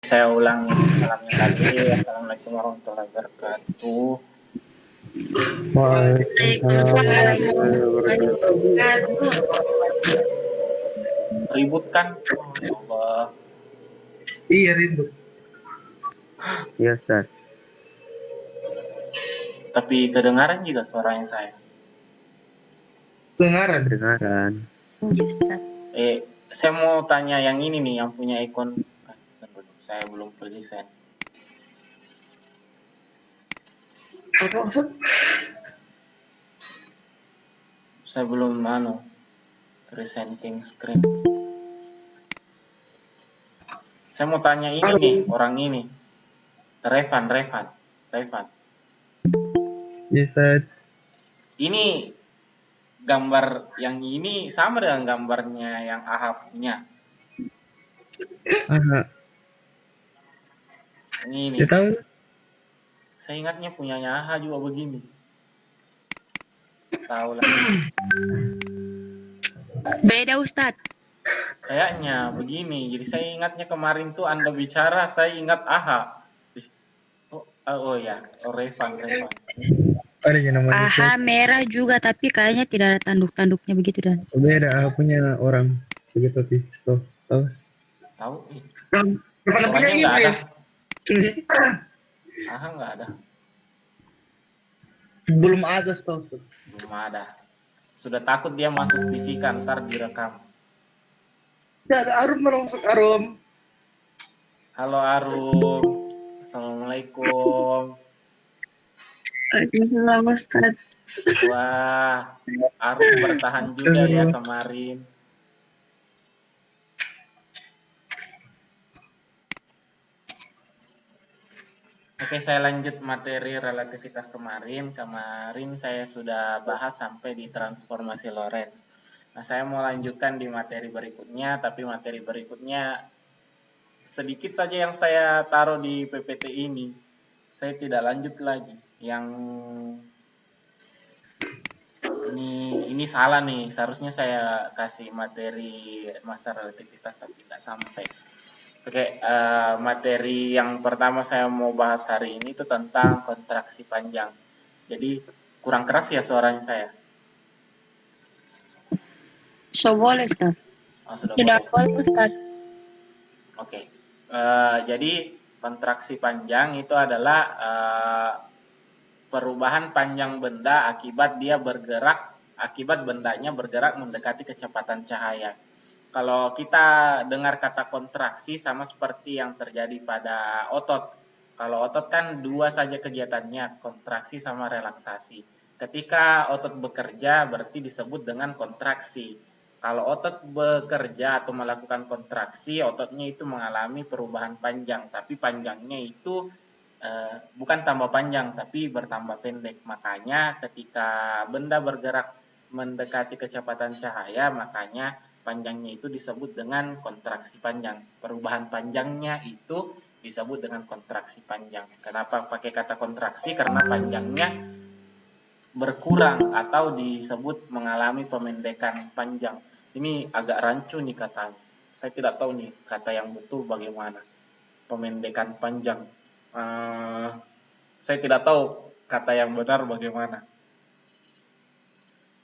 Saya ulangi salamnya tadi. Assalamualaikum warahmatullahi wabarakatuh. Waalaikumsalam warahmatullahi wabarakatuh. Ribut kan? Oh, ya Allah. Iya, ribut. Iya, Ustaz. Tapi kedengaran juga suaranya saya. Dengaran. Kedengaran. Saya mau tanya yang ini nih, yang punya ikon. Saya belum present. Apa maksud? Saya belum presenting screen. Saya mau tanya ini nih, orang ini. Revan. Yes, Ustaz. Ini gambar yang ini sama dengan gambarnya yang AHA punya. Aha. Ini. Ya tahu. Saya ingatnya punyanya AHA juga begini. Tahu lah. Beda Ustadz. Kayaknya begini. Jadi saya ingatnya kemarin tuh Anda bicara, saya ingat AHA. Oh ya, Revan. Ada yang namanya AHA merah juga, tapi kayaknya tidak ada tanduk-tanduknya begitu dan. beda. Punya orang begitu pistol. Tahu? Tahu? Pokoknya nggak ada. AHA nggak ada. Belum ada, Ustaz. Belum ada. Sudah takut dia masuk bisikan, ntar direkam. Ya ada Arum masuk Arum. Halo Arum. Assalamualaikum. Waalaikumsalam Ustadz. Wah, Arum bertahan juga ya kemarin. Oke, saya lanjut materi relativitas kemarin. Kemarin saya sudah bahas sampai di transformasi Lorentz. Nah, saya mau lanjutkan di materi berikutnya, tapi materi berikutnya sedikit saja yang saya taruh di PPT ini. Saya tidak lanjut lagi. Yang ini salah nih. Seharusnya saya kasih materi masa relativitas tapi tidak sampai. Oke, materi yang pertama saya mau bahas hari ini itu tentang kontraksi panjang. Jadi kurang keras ya suaranya saya. So boleh Ustadz. Oh, sudah boleh boleh. Ustadz. Oke, jadi kontraksi panjang itu adalah perubahan panjang benda akibat bendanya bergerak mendekati kecepatan cahaya. Kalau kita dengar kata kontraksi sama seperti yang terjadi pada otot. Kalau otot kan dua saja kegiatannya, kontraksi sama relaksasi. Ketika otot bekerja berarti disebut dengan kontraksi. Kalau otot bekerja atau melakukan kontraksi, ototnya itu mengalami perubahan panjang, tapi panjangnya itu bukan tambah panjang, tapi bertambah pendek. Makanya ketika benda bergerak mendekati kecepatan cahaya, makanya panjangnya itu disebut dengan kontraksi panjang. Perubahan panjangnya itu disebut dengan kontraksi panjang. Kenapa pakai kata kontraksi? Karena panjangnya berkurang atau disebut mengalami pemendekan panjang. Ini agak rancu nih katanya. Saya tidak tahu nih kata yang betul bagaimana. Pemendekan panjang. Saya tidak tahu kata yang benar bagaimana.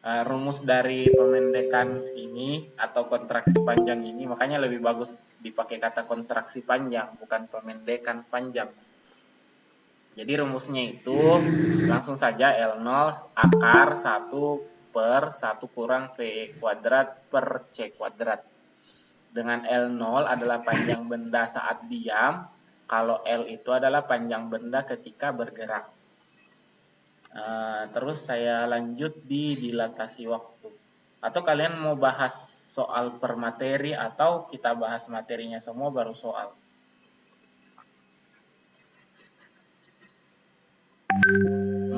Rumus dari pemendekan ini atau kontraksi panjang ini, makanya lebih bagus dipakai kata kontraksi panjang, bukan pemendekan panjang. Jadi rumusnya itu langsung saja L0 akar 1 per 1 kurang V kuadrat per C kuadrat. Dengan L0 adalah panjang benda saat diam, kalau L itu adalah panjang benda ketika bergerak. Terus saya lanjut di dilatasi waktu. Atau kalian mau bahas soal per materi atau kita bahas materinya semua baru soal?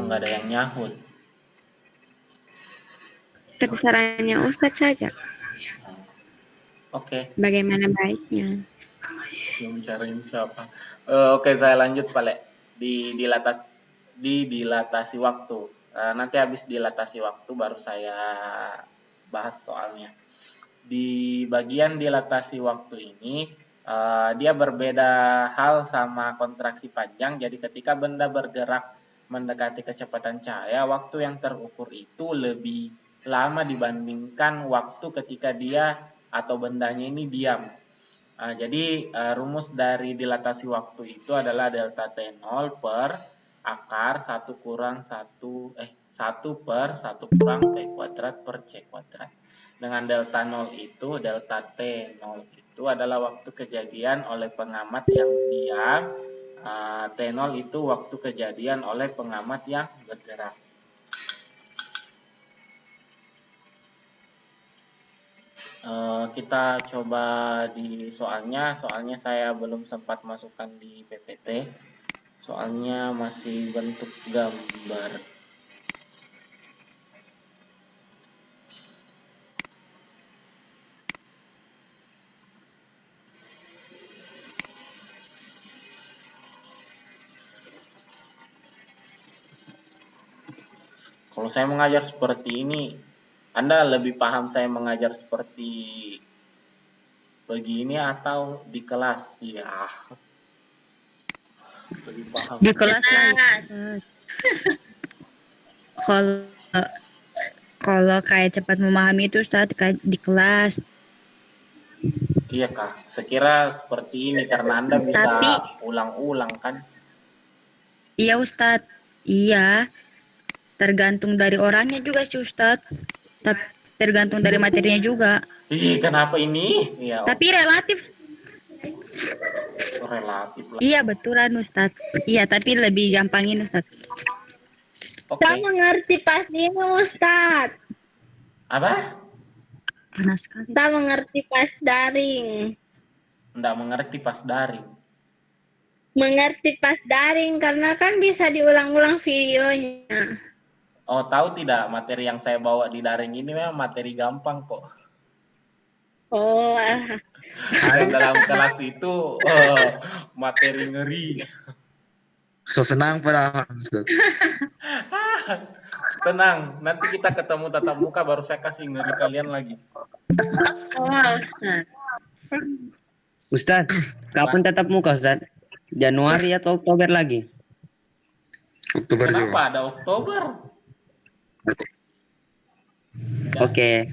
Nggak ada yang nyahut. Terserahnya Ustadz saja. Oke. Bagaimana baiknya? Yang bicarain siapa? Oke, saya lanjut Pak di dilatasi waktu. Nanti habis dilatasi waktu baru saya bahas soalnya. Di bagian dilatasi waktu ini Dia berbeda hal sama kontraksi panjang. Jadi ketika benda bergerak mendekati kecepatan cahaya, waktu yang terukur itu lebih lama dibandingkan waktu ketika dia atau bendanya ini diam. Jadi rumus dari dilatasi waktu itu adalah delta T0 per akar 1 kurang 1 per 1 kurang P kuadrat per C kuadrat. Dengan delta 0 itu, delta T0 itu adalah waktu kejadian oleh pengamat yang diam. T0 itu waktu kejadian oleh pengamat yang bergerak. Kita coba di soalnya saya belum sempat masukkan di PPT. Soalnya masih bentuk gambar. Kalau saya mengajar seperti ini, Anda lebih paham saya mengajar seperti begini atau di kelas? Ya, lebih paham. Di kelas lah. Kalau kayak cepat memahami itu Ustadz kayak di kelas. Iya Kak, sekira seperti ini karena Anda bisa ulang-ulang kan? Iya Ustadz, iya. Tergantung dari orangnya juga sih Ustadz. Tapi tergantung dari materinya juga. Kenapa ini? Ya, Tapi relatif. relatif lah. Iya betulan Ustadz. Iya tapi lebih gampangin Ustadz. Oke. Kita mengerti pas ini Ustadz. Apa? Panas sekali. Kita mengerti pas daring. Nggak mengerti pas daring. Mengerti pas daring karena kan bisa diulang-ulang videonya. Oh, tahu tidak materi yang saya bawa di daring ini memang materi gampang kok. Oh, Dan dalam kelas itu materi ngeri. So senang pada Ustaz. Tenang, nanti kita ketemu tatap muka baru saya kasih ngeri kalian lagi. oh Ustadz. Ustaz, kapan tatap muka Ustaz? Januari atau Oktober lagi? Oktober Kenapa juga. ada Oktober? Oke.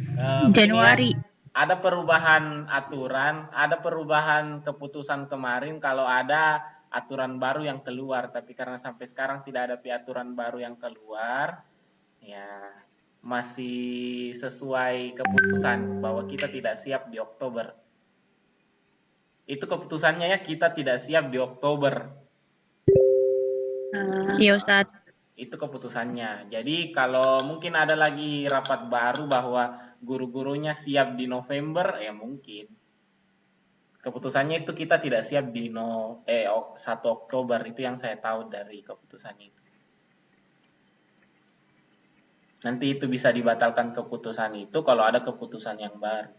Januari. Ada perubahan aturan, ada perubahan keputusan kemarin kalau ada aturan baru yang keluar, tapi karena sampai sekarang tidak ada aturan baru yang keluar, ya masih sesuai keputusan bahwa kita tidak siap di Oktober. Itu keputusannya ya, kita tidak siap di Oktober. Iya Ustadz. Itu keputusannya. Jadi kalau mungkin ada lagi rapat baru bahwa guru-gurunya siap di November, ya mungkin. Keputusannya itu kita tidak siap di 1 Oktober, itu yang saya tahu dari keputusan itu. Nanti itu bisa dibatalkan keputusan itu kalau ada keputusan yang baru.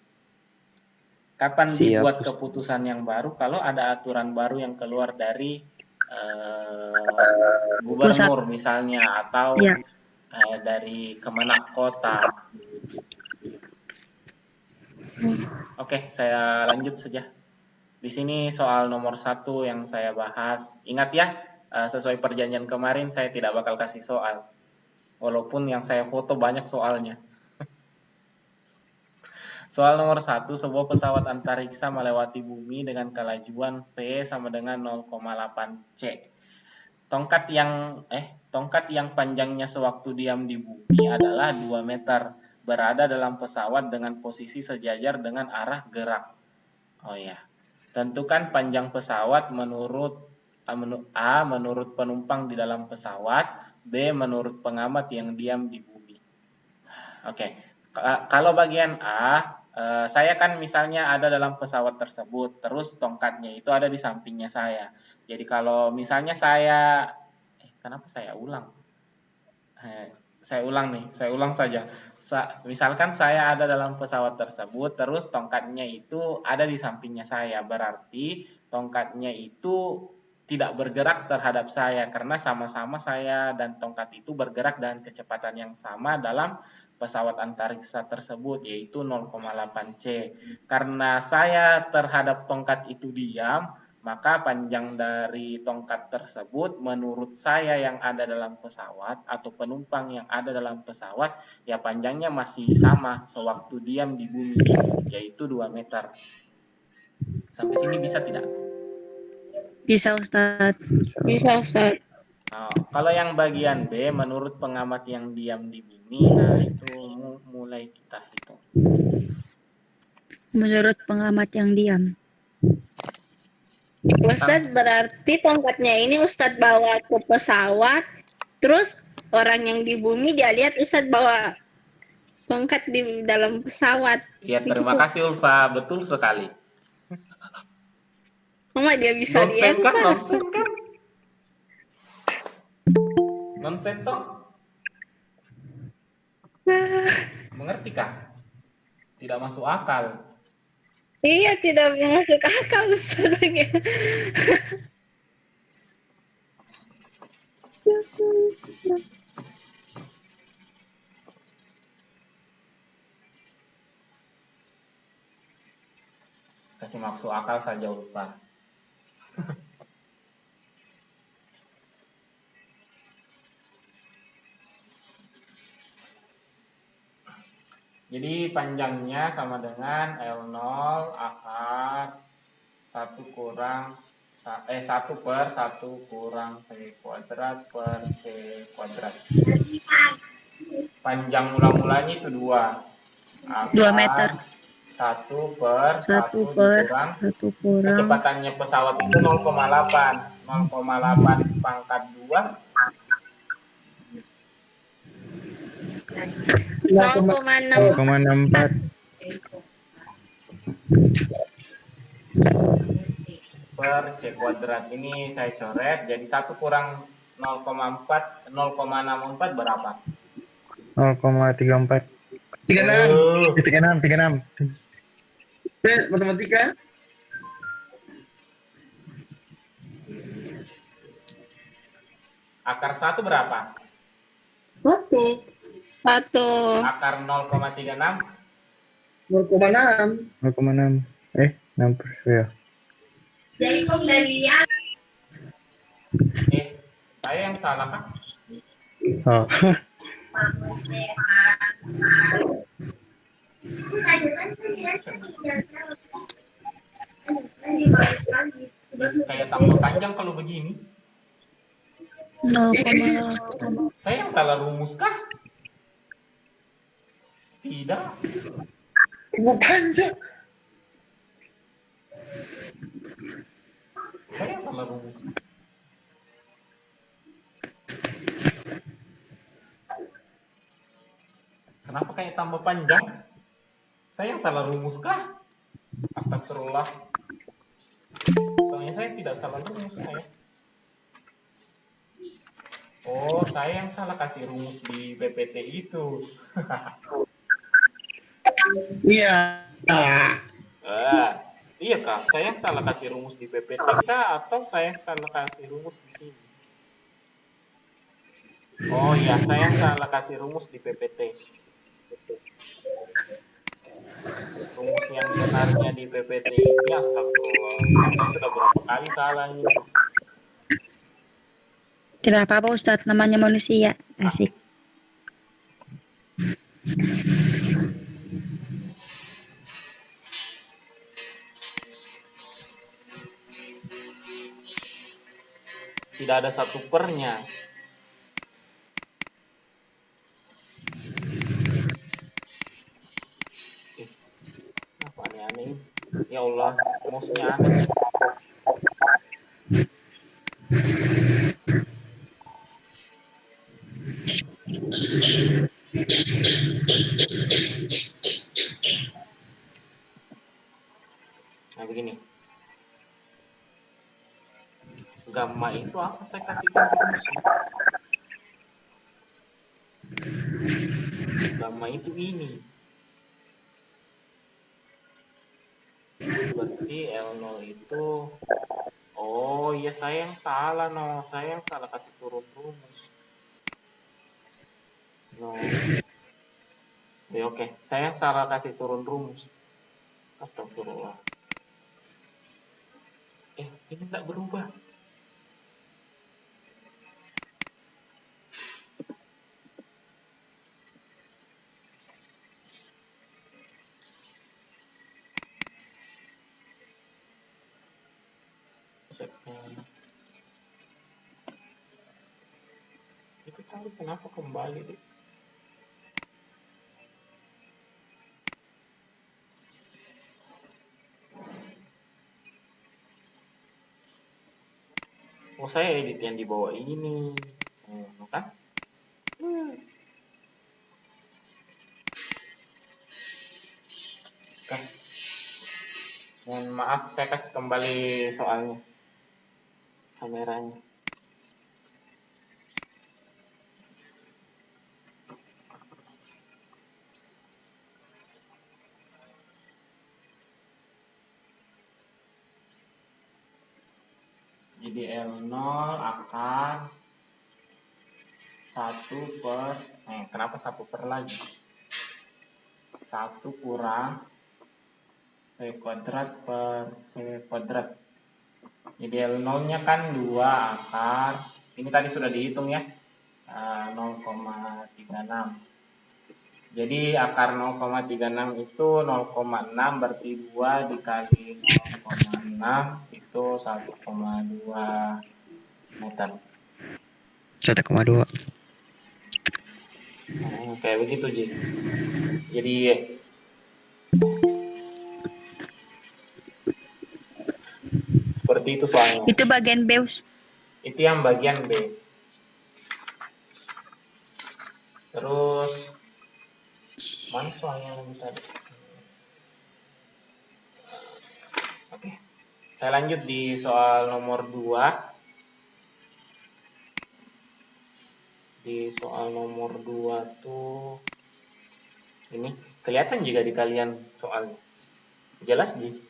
Kapan Siap, dibuat Ustaz. keputusan yang baru? Kalau ada aturan baru yang keluar dari gubernur misalnya atau Iya. dari Kemenak Kota. Oke, saya lanjut saja. Di sini soal nomor 1 yang saya bahas. Ingat ya, sesuai perjanjian kemarin saya tidak bakal kasih soal. Walaupun yang saya foto banyak soalnya. Soal nomor 1, sebuah pesawat antariksa melewati bumi dengan kelajuan V sama dengan 0,8 C. Tongkat yang panjangnya sewaktu diam di bumi adalah 2 meter, berada dalam pesawat dengan posisi sejajar dengan arah gerak. Oh ya. Tentukan panjang pesawat menurut A menurut penumpang di dalam pesawat, B menurut pengamat yang diam di bumi. Oke. Kalau bagian A, saya kan misalnya ada dalam pesawat tersebut, terus tongkatnya itu ada di sampingnya saya. Jadi kalau misalnya saya, kenapa saya ulang? Saya ulang saja. Misalkan saya ada dalam pesawat tersebut, terus tongkatnya itu ada di sampingnya saya, berarti tongkatnya itu tidak bergerak terhadap saya karena sama-sama saya dan tongkat itu bergerak dengan kecepatan yang sama dalam pesawat antariksa tersebut, yaitu 0,8 C. Karena saya terhadap tongkat itu diam, maka panjang dari tongkat tersebut menurut saya yang ada dalam pesawat atau penumpang yang ada dalam pesawat, ya panjangnya masih sama sewaktu diam di bumi, yaitu 2 meter. Sampai sini bisa tidak? Bisa Ustadz. Bisa, Ustaz. Nah, kalau yang bagian B, menurut pengamat yang diam di bumi, nah itu mulai kita hitung. Menurut pengamat yang diam. Ustaz, berarti tongkatnya ini Ustaz bawa ke pesawat, terus orang yang di bumi dia lihat Ustaz bawa tongkat di dalam pesawat. Ya, terima kasih Ulfa, betul sekali. Mama dia bisa lihat Nonton kan? Ustaz. Nonton kan? Nonton toh? Mengerti kan? Tidak masuk akal. Iya, tidak masuk akal Ustaz. Kasih masuk akal saja Ulfa. Jadi panjangnya sama dengan L0 akar 1 kurang 1 per 1 kurang P kuadrat per C kuadrat. Panjang mula-mulanya itu 2. 2 meter. 1 per 1 1 per dikurang 1 kurang. kecepatannya pesawat itu 0,8. 0,8 pangkat 2 0,6. 0,64. per C kuadrat. Ini saya coret jadi 1 kurang 0,4 0,64 berapa? 0,34. 36. 36. Matematika. Akar 1 berapa? 1. Akar 0,36 0,6. 0,6. 6 ya. Saya yang salah kan? Oh. Kayak tambah panjang kalau begini. 0,8. Saya yang salah rumus kah? Tidak. Panjang. Saya yang salah rumus. Kenapa kayak tambah panjang? Saya yang salah rumus kah? Astagfirullah. Soalnya saya tidak salah rumus saya. Oh, saya yang salah kasih rumus di PPT itu. Iya. Iya kak, saya yang salah kasih rumus di PPT kah atau saya yang salah kasih rumus di sini? Oh iya, saya yang salah kasih rumus di PPT. Rumus yang benarnya di PPT ini astagfirullah. Saya sudah berapa kali salah ini. Tidak apa-apa Ustadz, namanya manusia. Asik. Tidak ada satu pernya. Apa aneh-aneh? Ya Allah, mouse-nya aneh. Nah begini. Gamma itu apa saya kasih rumus? Gamma itu ini. Berarti L0 itu, oh iya ya saya yang salah, no. Saya yang salah kasih turun rumus. No. Ya, oke. Saya yang salah kasih turun rumus. Astagfirullah. Ini enggak berubah. Itu tadi kenapa kembali deh? Oh, saya edit yang di bawah ini. Kan? Oke. Mohon maaf, saya kasih kembali soalnya. Kameranya. Jadi L0 akan 1 per, kenapa 1 per lagi? 1 kurang V kuadrat per C kuadrat. Jadi L0 nya kan 2 akar, ini tadi sudah dihitung ya, 0,36. Jadi akar 0,36 itu 0,6 berarti 2 dikali 0,6 itu 1,2 meter. 1,2. Kayak begitu, Ji. Jadi seperti itu soalnya. Itu bagian B. Itu yang bagian B. Terus mana soalnya lagi tadi? Oke. Saya lanjut di soal nomor 2. Di soal nomor 2 tuh ini kelihatan juga di kalian soalnya. Jelas, Ji?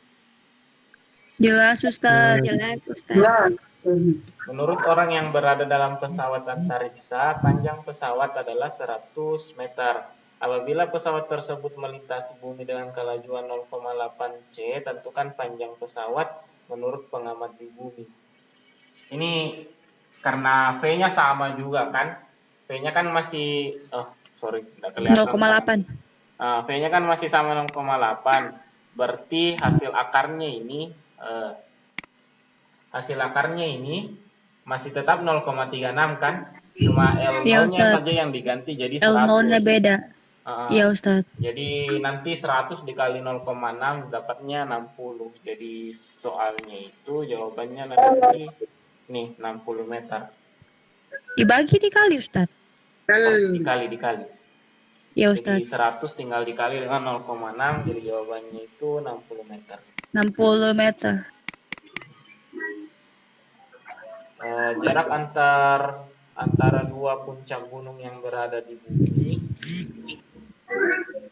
Jelas, Ustaz. Jelas, Ustaz. Menurut orang yang berada dalam pesawat antariksa, panjang pesawat adalah 100 meter. Apabila pesawat tersebut melintasi bumi dengan kelajuan 0,8 C, tentukan panjang pesawat menurut pengamat di bumi. Ini karena V-nya sama juga kan? V-nya kan masih, tidak kelihatan. 0,8. V-nya kan masih sama 0,8. Berarti hasil akarnya ini masih tetap 0,36 kan? Cuma Iya, L0-nya Ustaz. saja yang diganti jadi 100. L0-nya beda. Iya, Ustaz. Jadi nanti 100 dikali 0,6 dapatnya 60. Jadi soalnya itu jawabannya nanti nih 60 meter. Dibagi dikali, Ustaz. Dikali. Iya, Ustaz. Jadi 100 tinggal dikali dengan 0,6 jadi jawabannya itu 60 meter. 60 meter. Jarak antara dua puncak gunung yang berada di bumi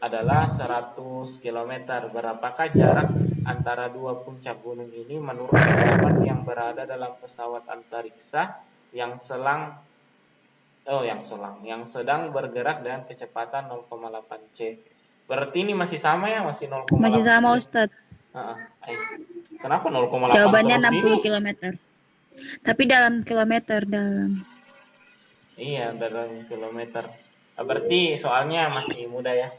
adalah 100 km. Berapakah jarak antara dua puncak gunung ini menurut pendapat yang berada dalam pesawat antariksa yang sedang bergerak dengan kecepatan 0,8 C. Berarti ini masih sama ya, masih 0,8 Masih sama, C. Ustaz. Kenapa 0,8 Jawabannya terus 60 ini? km. Tapi dalam kilometer, dalam. Iya, dalam kilometer. Berarti soalnya masih mudah ya.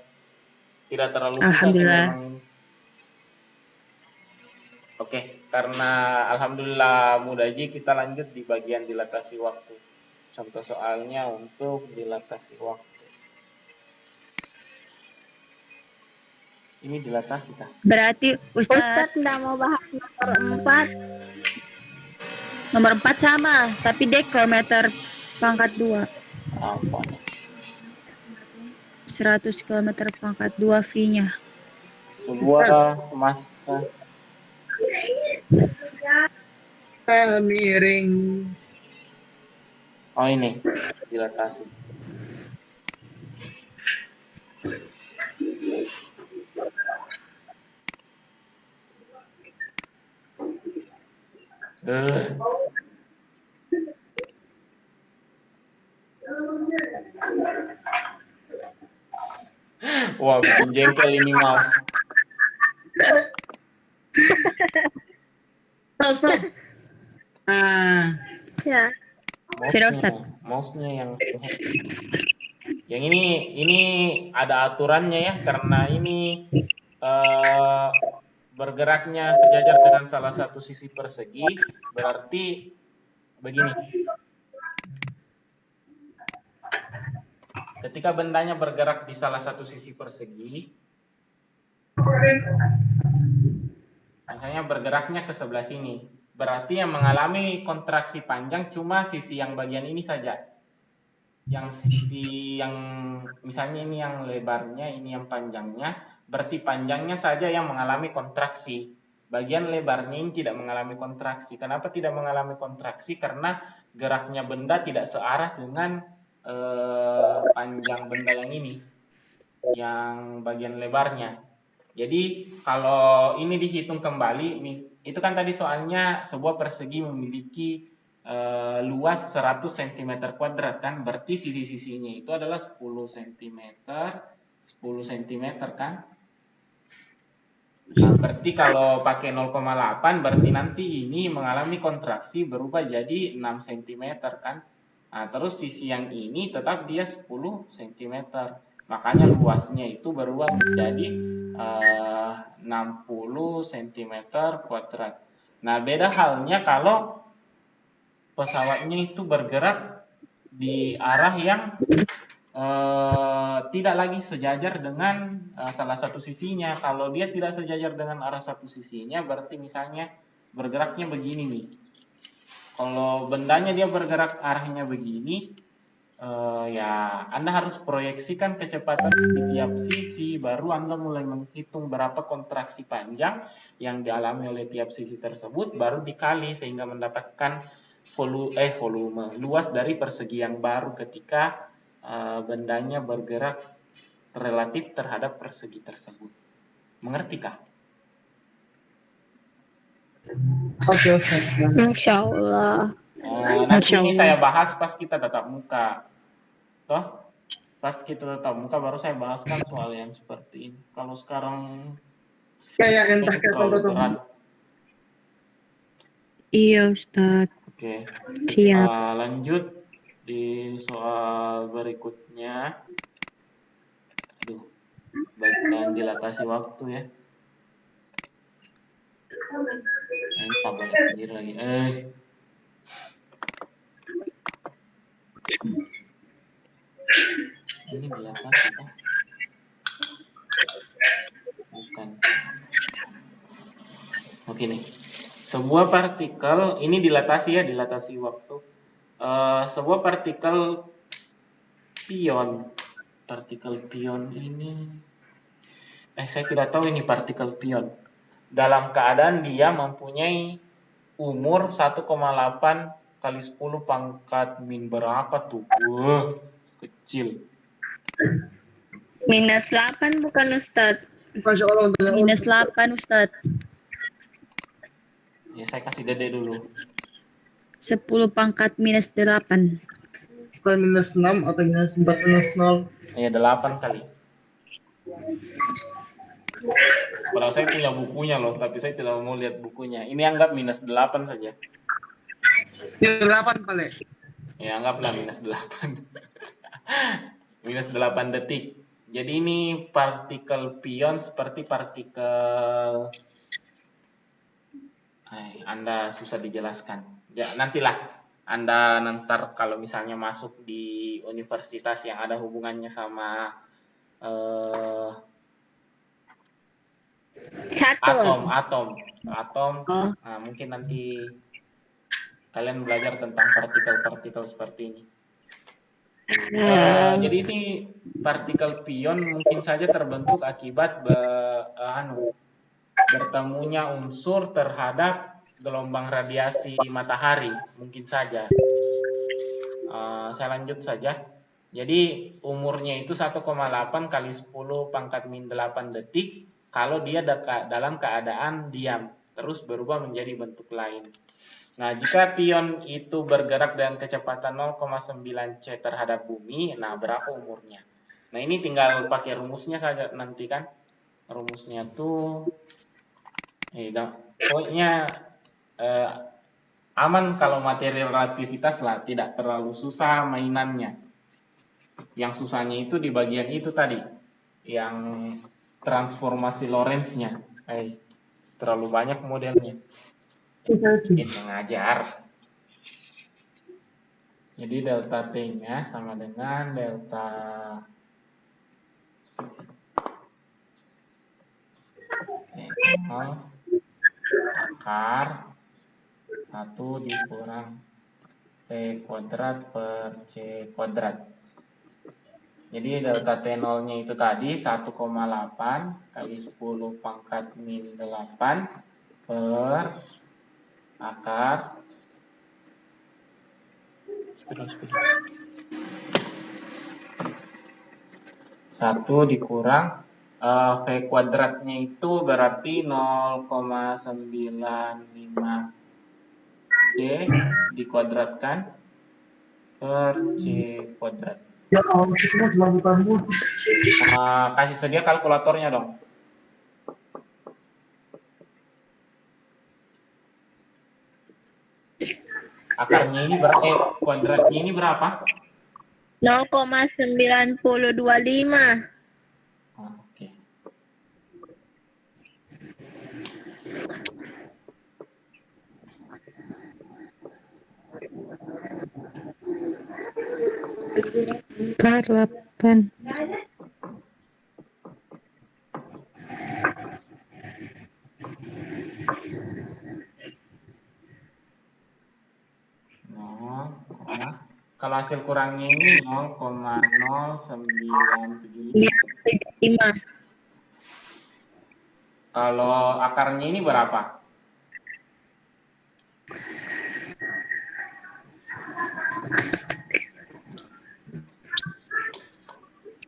Tidak terlalu susah sih Alhamdulillah. memang ini. Oke, karena alhamdulillah mudah aja, kita lanjut di bagian dilatasi waktu. Contoh soalnya untuk dilatasi waktu. Ini dilatasi kah? Berarti Ustaz Ustaz nggak mau bahas nomor 4. nomor 4 sama, tapi kilometer pangkat 2. Apa? 100 km pangkat 2 V-nya. Sebuah masa Miring. Oh, ini dilatasi. Wah, bikin jengkel ini mouse. Stop. Ya. Sudah, Ustaz. Mouse-nya yang ini ada aturannya ya, karena ini bergeraknya sejajar dengan salah satu sisi persegi, berarti begini. Ketika bendanya bergerak di salah satu sisi persegi, misalnya bergeraknya ke sebelah sini, berarti yang mengalami kontraksi panjang cuma sisi yang bagian ini saja. Yang sisi yang misalnya ini yang lebarnya, ini yang panjangnya, berarti panjangnya saja yang mengalami kontraksi. Bagian lebarnya ini tidak mengalami kontraksi. Kenapa tidak mengalami kontraksi? Karena geraknya benda tidak searah dengan panjang benda yang ini, yang bagian lebarnya. Jadi kalau ini dihitung kembali, itu kan tadi soalnya sebuah persegi memiliki luas 100 cm kuadrat kan, berarti sisi-sisinya itu adalah 10 cm, 10 cm kan. Nah, berarti kalau pakai 0,8 berarti nanti ini mengalami kontraksi berubah jadi 6 cm kan. Nah, terus sisi yang ini tetap dia 10 cm. Makanya luasnya itu berubah menjadi 60 cm kuadrat. Nah, beda halnya kalau pesawatnya itu bergerak di arah yang tidak lagi sejajar dengan salah satu sisinya. Kalau dia tidak sejajar dengan arah satu sisinya, berarti misalnya bergeraknya begini nih. Kalau bendanya dia bergerak arahnya begini, ya Anda harus proyeksikan kecepatan di tiap sisi, baru Anda mulai menghitung berapa kontraksi panjang yang dialami oleh tiap sisi tersebut, baru dikali sehingga mendapatkan volume luas dari persegi yang baru ketika bendanya bergerak relatif terhadap persegi tersebut. Mengertikah? Oke, Ustaz. Insya Allah. Nanti ini saya bahas pas kita tatap muka. Toh, pas kita tatap muka baru saya bahaskan soal yang seperti ini. Kalau sekarang Kayak yang terlalu berat. Iya, Ustaz. Oke. Siap. Lanjut di soal berikutnya. Aduh, bagian dilatasi waktu ya. Ini tabel sendiri lagi. Ini dilatasi kan? Bukan. Oke nih. Sebuah partikel ini dilatasi ya, dilatasi waktu. Sebuah partikel pion ini, saya tidak tahu ini partikel pion. Dalam keadaan dia mempunyai umur 1,8 kali 10 pangkat min berapa tuh? Kecil. Minus 8 bukan Ustadz? Masya Allah. Minus 8, Ustaz. Ya saya kasih gede dulu. 10 pangkat minus 8. Bukan minus 6 atau minus 4 minus 0. Ya 8 kali. Padahal saya punya bukunya loh, tapi saya tidak mau lihat bukunya. Ini anggap minus 8 saja. Ya 8 paling. Ya anggaplah minus 8. Minus 8 detik. Jadi ini partikel pion seperti partikel... Anda susah dijelaskan. Ya, nantilah Anda kalau misalnya masuk di universitas yang ada hubungannya sama atom. Nah, mungkin nanti kalian belajar tentang partikel-partikel seperti ini. Jadi ini partikel pion mungkin saja terbentuk akibat bertemunya unsur terhadap gelombang radiasi matahari, mungkin saja. Saya lanjut saja. Jadi umurnya itu 1,8 kali 10 pangkat min 8 detik kalau dia dalam keadaan diam, terus berubah menjadi bentuk lain. Nah, jika pion itu bergerak dengan kecepatan 0,9 C terhadap bumi, nah berapa umurnya? Nah, ini tinggal pakai rumusnya saja nanti kan. Rumusnya tuh pokoknya aman kalau materi relativitas lah, tidak terlalu susah mainannya. Yang susahnya itu di bagian itu tadi, yang transformasi Lorentz-nya. Terlalu banyak modelnya. Bikin mengajar. Jadi delta T-nya sama dengan delta akar 1 dikurang P kuadrat per C kuadrat. Jadi delta T0 nya itu tadi 1,8 kali 10 pangkat min 8 per akar 1 dikurang V kuadratnya itu berarti 0,95 C dikuadratkan per C kuadrat. Ya Allah, itu mah cuma bukan musik. Kasih sedia kalkulatornya dong. Akarnya ini kuadratnya ini berapa? 0,925. Oke. Akar 8. Kalau hasil kurangnya ini 0,0975. 5. Kalau akarnya ini berapa?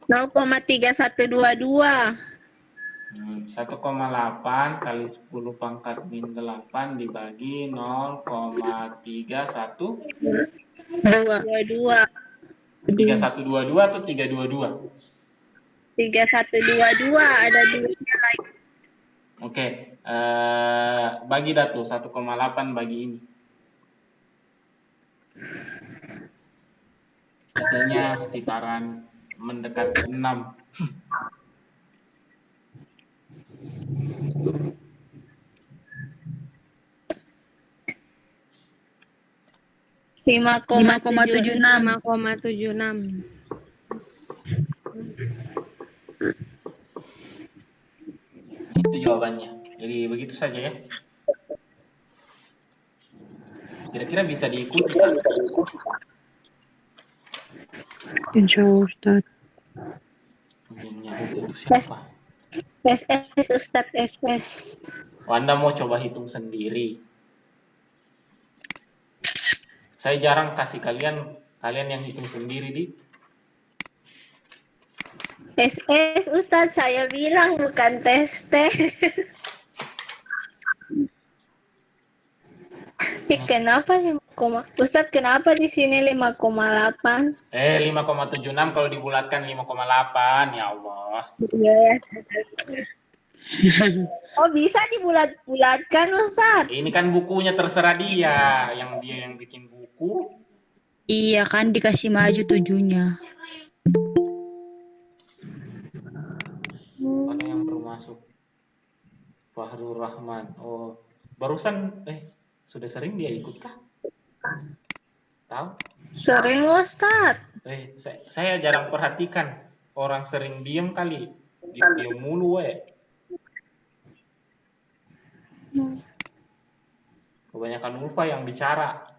Nol 0,3122. 1,8 kali 10 pangkat min 8 dibagi 0,3122 22. 3122 atau 322? 3122 ada duanya lagi. Oke, bagi dah tuh 1,8 bagi ini. Hasilnya sekitaran mendekat 6. 5,76. 5,76. Itu jawabannya. Jadi begitu saja ya. Kira-kira bisa diikuti kan? Insya Allah Ustaz. Itu siapa? SS Ustadz SS. Anda mau coba hitung sendiri. Saya jarang kasih kalian yang hitung sendiri di. SS Ustadz, saya bilang bukan tes. Kenapa 5, Ustadz kenapa di sini 5,8? 5,76 kalau dibulatkan 5,8, ya Allah. Iya. Oh bisa dibulat-bulatkan Ustadz? Ini kan bukunya terserah dia yang bikin buku. Iya kan dikasih maju 7-nya. Mana yang baru masuk? Fahrul Rahman. Oh, barusan sudah sering dia ikut kah? Tahu? Sering Ustadz. Saya jarang perhatikan. Orang sering diem kali. Diem mulu Kebanyakan lupa yang bicara.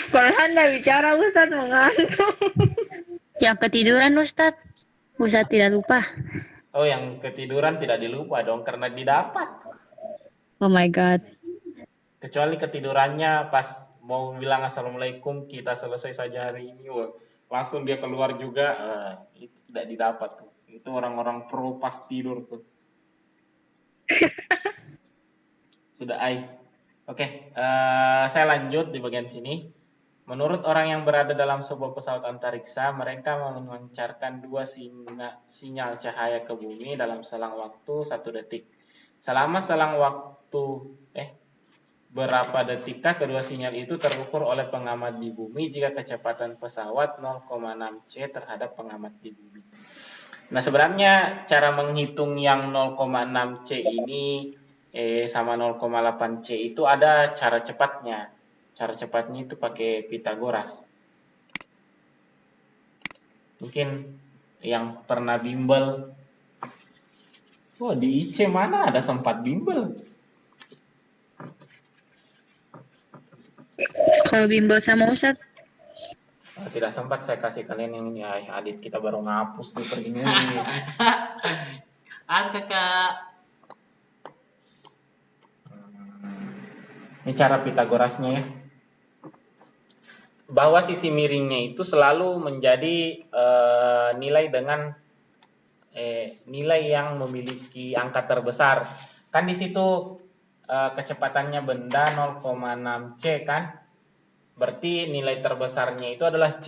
Kalau Anda bicara Ustadz mengantuk. Yang ketiduran Ustadz. Ustadz tidak lupa. Oh, yang ketiduran tidak dilupa dong karena didapat. Oh my god. Kecuali ketidurannya pas mau bilang assalamualaikum, kita selesai saja hari ini, langsung dia keluar juga, itu tidak didapat tuh. Itu orang-orang pro pas tidur tuh. Sudah Oke, saya lanjut di bagian sini. Menurut orang yang berada dalam sebuah pesawat antariksa, mereka memancarkan dua sinyal cahaya ke bumi dalam selang waktu 1 detik. Selama selang waktu berapa detikkah kedua sinyal itu terukur oleh pengamat di bumi jika kecepatan pesawat 0,6 C terhadap pengamat di bumi. Nah, sebenarnya cara menghitung yang 0,6 C ini sama 0,8 C itu ada cara cepatnya. Cara cepatnya itu pakai Pitagoras. Mungkin yang pernah bimbel. Oh, di IC mana ada sempat bimbel? Kalau bimbel sama Ustadz, Tidak sempat saya kasih kalian yang ini. Adit kita baru ngapus nih pergi nulis. Kakak. Ini cara Pitagorasnya ya. Bahwa sisi miringnya itu selalu menjadi nilai dengan nilai yang memiliki angka terbesar. Kan di situ kecepatannya benda 0,6 C kan? Berarti nilai terbesarnya itu adalah C.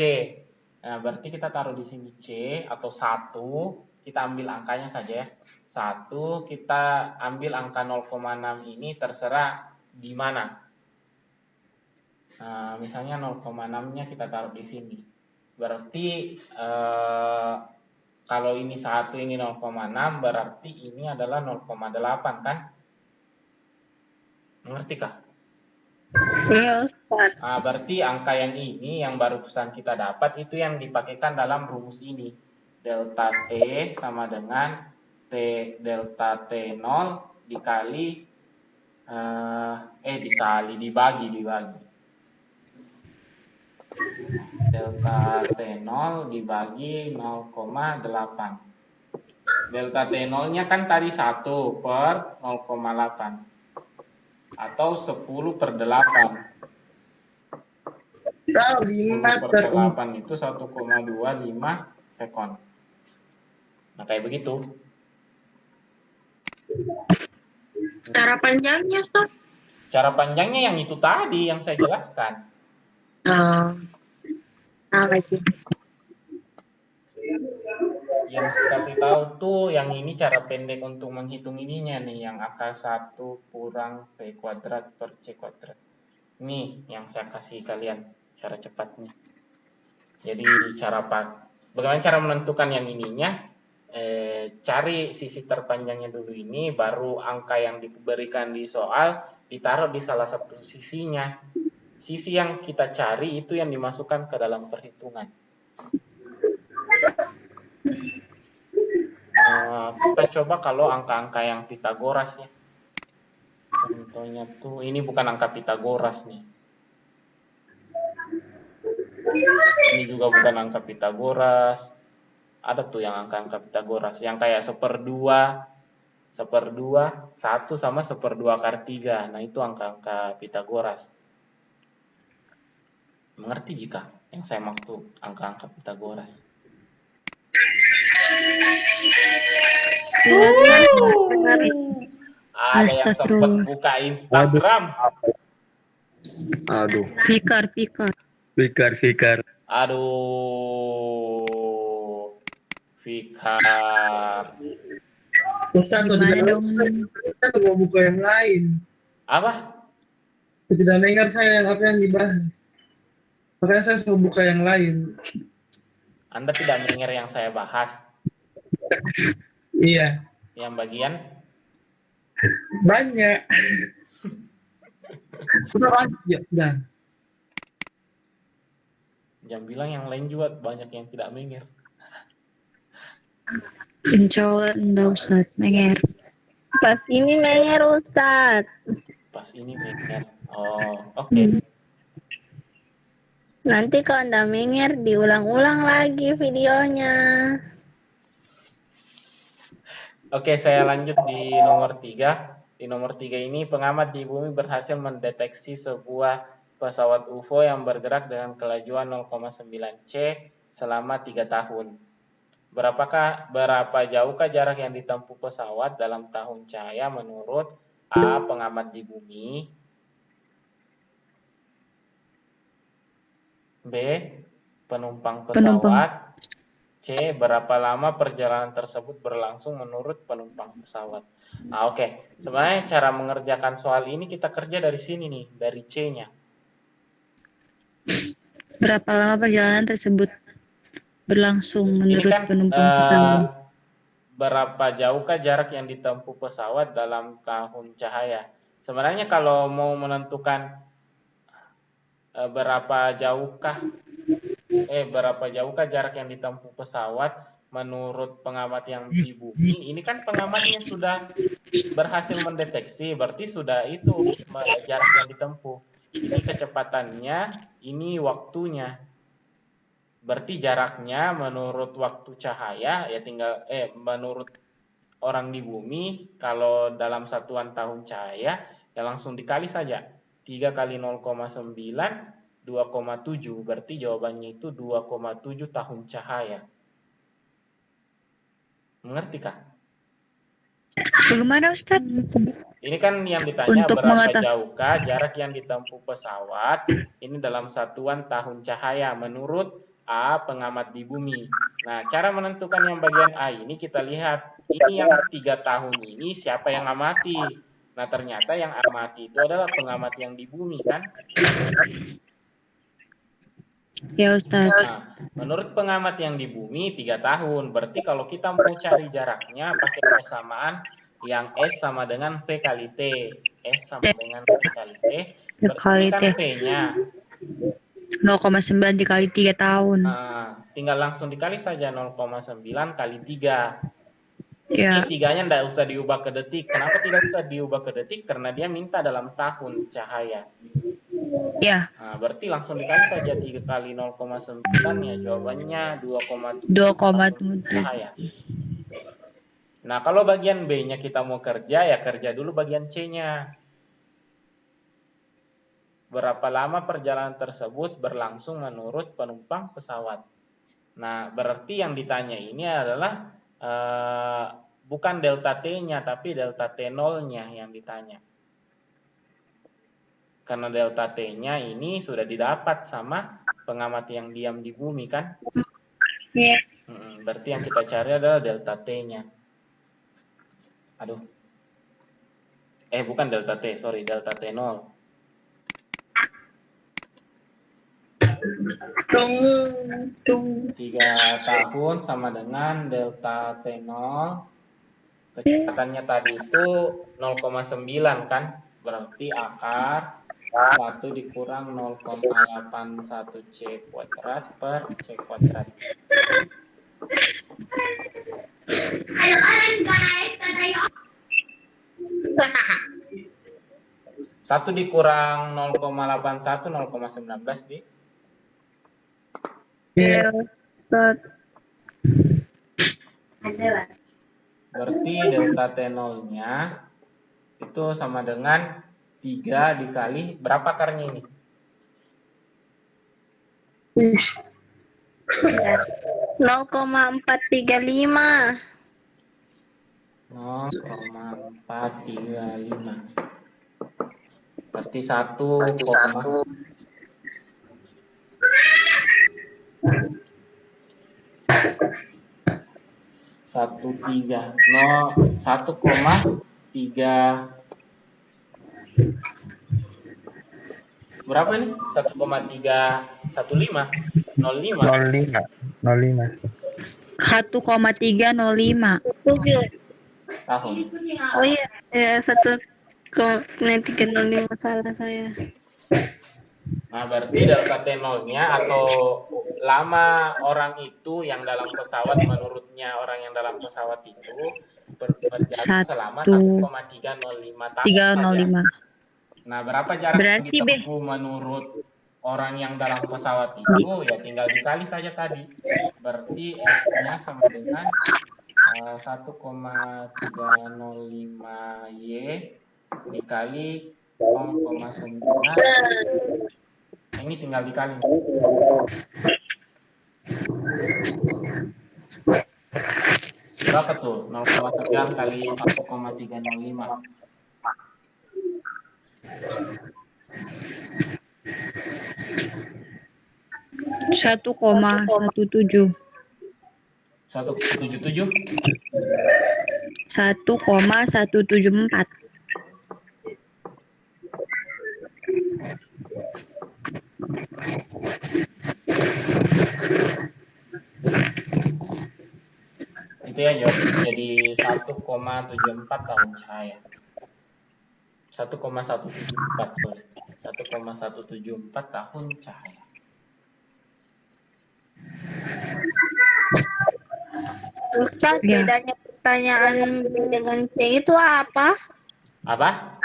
Nah, berarti kita taruh di sini C atau 1, kita ambil angkanya saja ya. 1, kita ambil angka 0,6 ini terserah di mana. Nah, misalnya 0,6-nya kita taruh di sini. Berarti kalau ini 1, ini 0,6, berarti ini adalah 0,8 kan? Mengerti kah? Iya, Ustaz. Nah, berarti angka yang ini yang barusan kita dapat itu yang dipakaikan dalam rumus ini. Delta T sama dengan T delta T0 dikali dibagi. Delta T0 dibagi 0,8. Delta T0-nya kan tadi 1 per 0,8. Atau 10 per 8. 10 per 8 itu 1,25 sekon. Nah, kayak begitu. Cara panjangnya, Ustaz? Cara panjangnya yang itu tadi yang saya jelaskan. Lagi. Yang kasih tahu tuh yang ini cara pendek untuk menghitung ininya nih, yang akar 1 kurang V kuadrat per C kuadrat. Ini yang saya kasih kalian cara cepatnya. Jadi bagaimana cara menentukan yang ininya? Cari sisi terpanjangnya dulu ini, baru angka yang diberikan di soal ditaruh di salah satu sisinya. Sisi yang kita cari itu yang dimasukkan ke dalam perhitungan. Kita coba kalau angka-angka yang Pitagoras ya. Contohnya tuh ini bukan angka Pitagoras nih. Ini juga bukan angka Pitagoras. Ada tuh yang angka-angka Pitagoras yang kayak 1/2, 1 sama 1/2 akar 3. Nah, itu angka-angka Pitagoras. Mengerti jika yang saya maksud angka-angka Pitagoras? Ada yang sempat buka Instagram. Aduh. Fikar. Aduh. Fikar. Ustaz, saya mau buka yang lain. Apa? Tidak mendengar saya apa yang dibahas. Makanya saya mau buka yang lain. Anda tidak mendengar yang saya bahas? Iya. Yang bagian? Banyak. Udah. Jangan bilang yang lain juga banyak yang tidak mendengar. Insya Allah enggak Ustadz, menger. Pas ini menger, Ustaz. Pas ini mendengar. Oh, oke. Nanti kalau anda menger, diulang-ulang lagi videonya. Oke, saya lanjut di nomor 3. Di nomor 3 ini, pengamat di bumi berhasil mendeteksi sebuah pesawat UFO yang bergerak dengan kelajuan 0,9 C selama 3 tahun. Berapa jauhkah jarak yang ditempuh pesawat dalam tahun cahaya menurut A. Pengamat di bumi, B. Penumpang Penumpang. pesawat. C. Berapa lama perjalanan tersebut berlangsung menurut penumpang pesawat. Nah, oke. Sebenarnya cara mengerjakan soal ini kita kerja dari sini nih, dari C-nya. Berapa lama perjalanan tersebut berlangsung Ini menurut kan penumpang pesawat? berapa jauhkah jarak yang ditempuh pesawat dalam tahun cahaya. Sebenarnya kalau mau menentukan berapa jauhkah jarak yang ditempuh pesawat menurut pengamat yang di bumi, ini kan pengamatnya sudah berhasil mendeteksi, berarti sudah itu jarak yang ditempuh. Ini kecepatannya, ini waktunya. Berarti jaraknya menurut waktu cahaya ya tinggal menurut orang di bumi kalau dalam satuan tahun cahaya ya langsung dikali saja. 3 kali 0,9 2,7, berarti jawabannya itu 2,7 tahun cahaya. Mengerti kah? Bagaimana Ustaz? Ini kan yang ditanya Untuk berapa mengatakan- jauhkah jarak yang ditempuh pesawat ini dalam satuan tahun cahaya menurut A, pengamat di bumi. Nah, cara menentukan yang bagian A ini kita lihat. Ini yang 3 tahun ini siapa yang amati? Nah, ternyata yang amati itu adalah pengamat yang di bumi kan? Ya Ustaz. Nah, menurut pengamat yang di bumi 3 tahun. Berarti kalau kita mau cari jaraknya pakai persamaan yang S sama dengan V kali T. S sama dengan V kali T. Berarti kan V-nya. 0,9 dikali 3 tahun. Tinggal langsung dikali saja 0,9 kali 3. Ya. Ini 3-nya tidak usah diubah ke detik. Kenapa tidak usah diubah ke detik? Karena dia minta dalam tahun cahaya. Ya. Nah, berarti langsung dikali saja 3 kali 0,9 ya jawabannya 2,7 cahaya. Nah, kalau bagian B-nya kita mau kerja ya kerja dulu bagian C-nya. Berapa lama perjalanan tersebut berlangsung menurut penumpang pesawat. Nah, berarti yang ditanya ini adalah bukan delta T-nya, tapi delta T0-nya yang ditanya. Karena delta T-nya ini sudah didapat sama pengamat yang diam di bumi, kan? Iya. Berarti yang kita cari adalah delta T-nya. Aduh. Bukan delta T, sorry, delta T0. 3 tahun sama dengan delta T0. Kecepatannya tadi itu 0,9 kan? Berarti akar 1 dikurang 0,81 C kuadrat per C kuadrat. Satu dikurang 0,81 0,19 di. Iya. Berarti delta T0-nya itu sama dengan 3 dikali berapa akarnya ini? 0,435. 0,435. Berarti 1, 1,3 berapa nih? 1,315 05 1,305 tahun. Oh iya, 1,305 salah saya. Nah, berarti delta T0-nya atau lama orang itu yang dalam pesawat menurutnya orang yang dalam pesawat itu berjalan selama 1,305 tahun. 305. Nah, berapa jarak yang Berarti ditempuh menurut orang yang dalam pesawat itu? Ya tinggal dikali saja tadi. Berarti S-nya sama dengan 1,305 Y dikali 0,9. Ini tinggal dikali. Berapa tuh? 0,9 kali 1,305. 1,17. 1,77. 1,174. Itu ya jadi 1,74 tahun cahaya. 1,174 sorry. 1,174 tahun cahaya. Ustadz, Ya. bedanya pertanyaan B dengan C itu apa? Apa?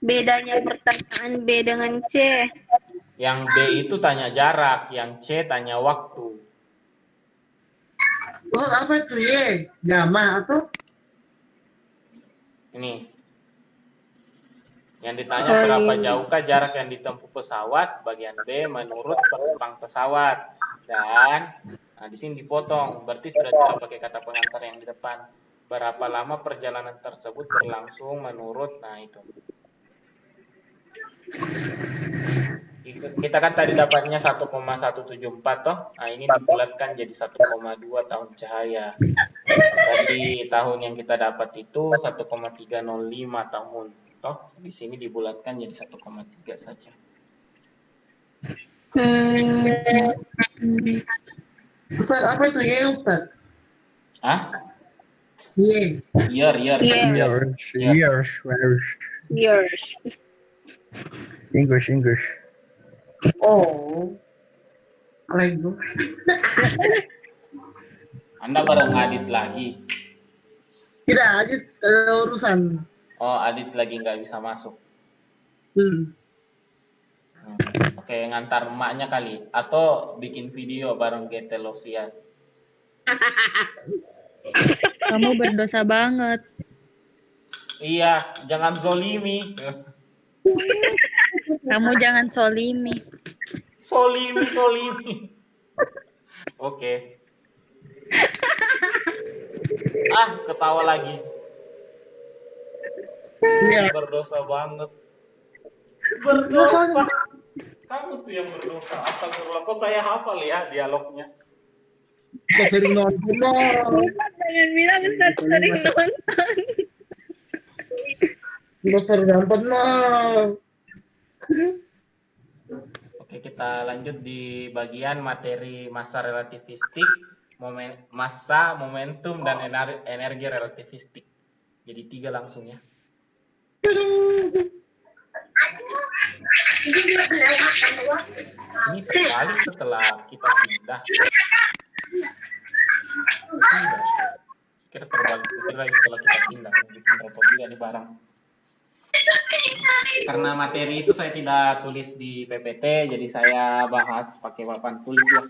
Bedanya pertanyaan B dengan C. Yang B itu tanya jarak, yang C tanya waktu. Oh, apa itu ye? Jama atau? Ini. Yang ditanya Oh, berapa iya. jauhkah jarak yang ditempuh pesawat, bagian B menurut penumpang pesawat. Dan di sini dipotong, berarti sudah tidak pakai kata pengantar yang di depan. Berapa lama perjalanan tersebut berlangsung menurut, nah itu. Kita kan tadi dapatnya 1,174 toh. Nah, ini dibulatkan jadi 1,2 tahun cahaya. Tadi tahun yang kita dapat itu 1,305 tahun. Toh, di sini dibulatkan jadi 1,3 saja. Ustaz, apa itu ye Ustaz? Hah? Ye. Year. Years. Yours. English. Oh. Alaikum. Anda baru ngadit lagi. Tidak, Adit ada urusan. Oh, Adit lagi nggak bisa masuk. Oke, ngantar emaknya kali. Atau bikin video bareng GT Losian. Kamu berdosa banget. Iya, jangan zolimi. Kamu jangan solimi. Solimi. Oke. Ketawa lagi. Iya. Berdosa banget. Berdosa. Kamu tuh yang berdosa. Astagfirullah. Kok saya hafal ya dialognya? Ustaz sering nonton lah. Jangan bilang Ustadz sering nonton. Ustaz sering nonton lah. Oke, kita lanjut di bagian materi massa relativistik, massa, momentum, dan energi relativistik. Jadi 3 langsung ya. Ini terbalik setelah kita pindah. Kira terbalik setelah kita pindah. Bikin repot juga di barang. Karena materi itu saya tidak tulis di PPT, jadi saya bahas pakai papan tulis ya.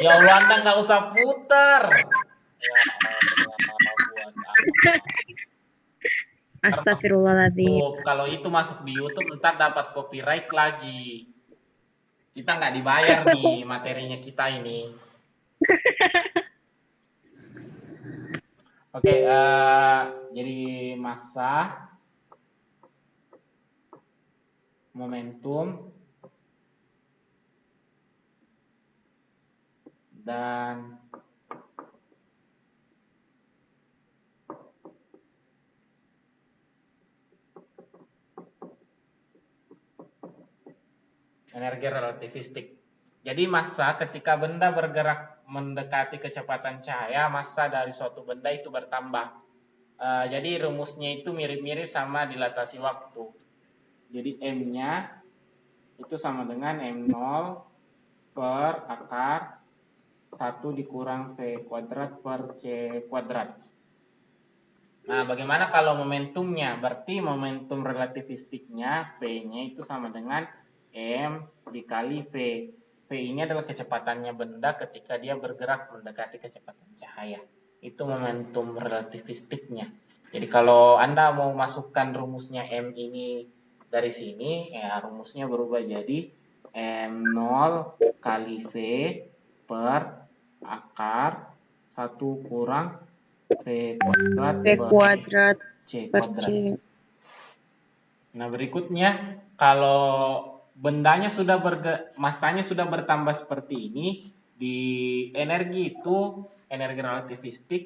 Ya Allah, Anda nggak usah putar. Ya Allah, buat apa? Astagfirullahaladzim. Tuh, kalau itu masuk di YouTube ntar dapat copyright lagi. Kita nggak dibayar nih materinya kita ini. Oke, jadi massa, momentum, dan energi relativistik. Jadi massa ketika benda bergerak mendekati kecepatan cahaya, massa dari suatu benda itu bertambah. Jadi rumusnya itu mirip-mirip sama dilatasi waktu. Jadi M-nya itu sama dengan M0 per akar 1 dikurang V kuadrat per C kuadrat. Nah, bagaimana kalau momentumnya? Berarti momentum relativistiknya V-nya itu sama dengan M dikali V. V ini adalah kecepatannya benda ketika dia bergerak mendekati kecepatan cahaya. Itu momentum relativistiknya. Jadi kalau Anda mau masukkan rumusnya M ini dari sini, ya rumusnya berubah jadi M0 kali V per akar 1 kurang V kuadrat V kuadrat C per kuadrat. C. Nah, berikutnya kalau bendanya sudah masanya sudah bertambah seperti ini, di energi itu, energi relativistik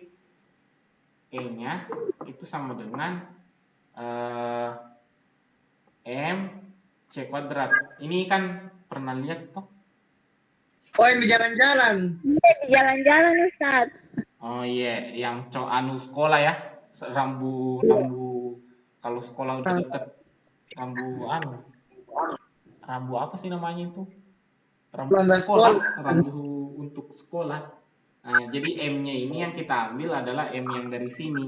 E-nya itu sama dengan mc kuadrat. Ini kan pernah lihat toh? Oh, yang di jalan-jalan. Iya, di jalan-jalan Ustaz. Oh iya, yang anu sekolah ya, rambu kalau sekolah udah deket rambu apa sih namanya itu? Rambu Landas sekolah, sekolah. rambu untuk sekolah. Nah, jadi M-nya ini yang kita ambil adalah M yang dari sini.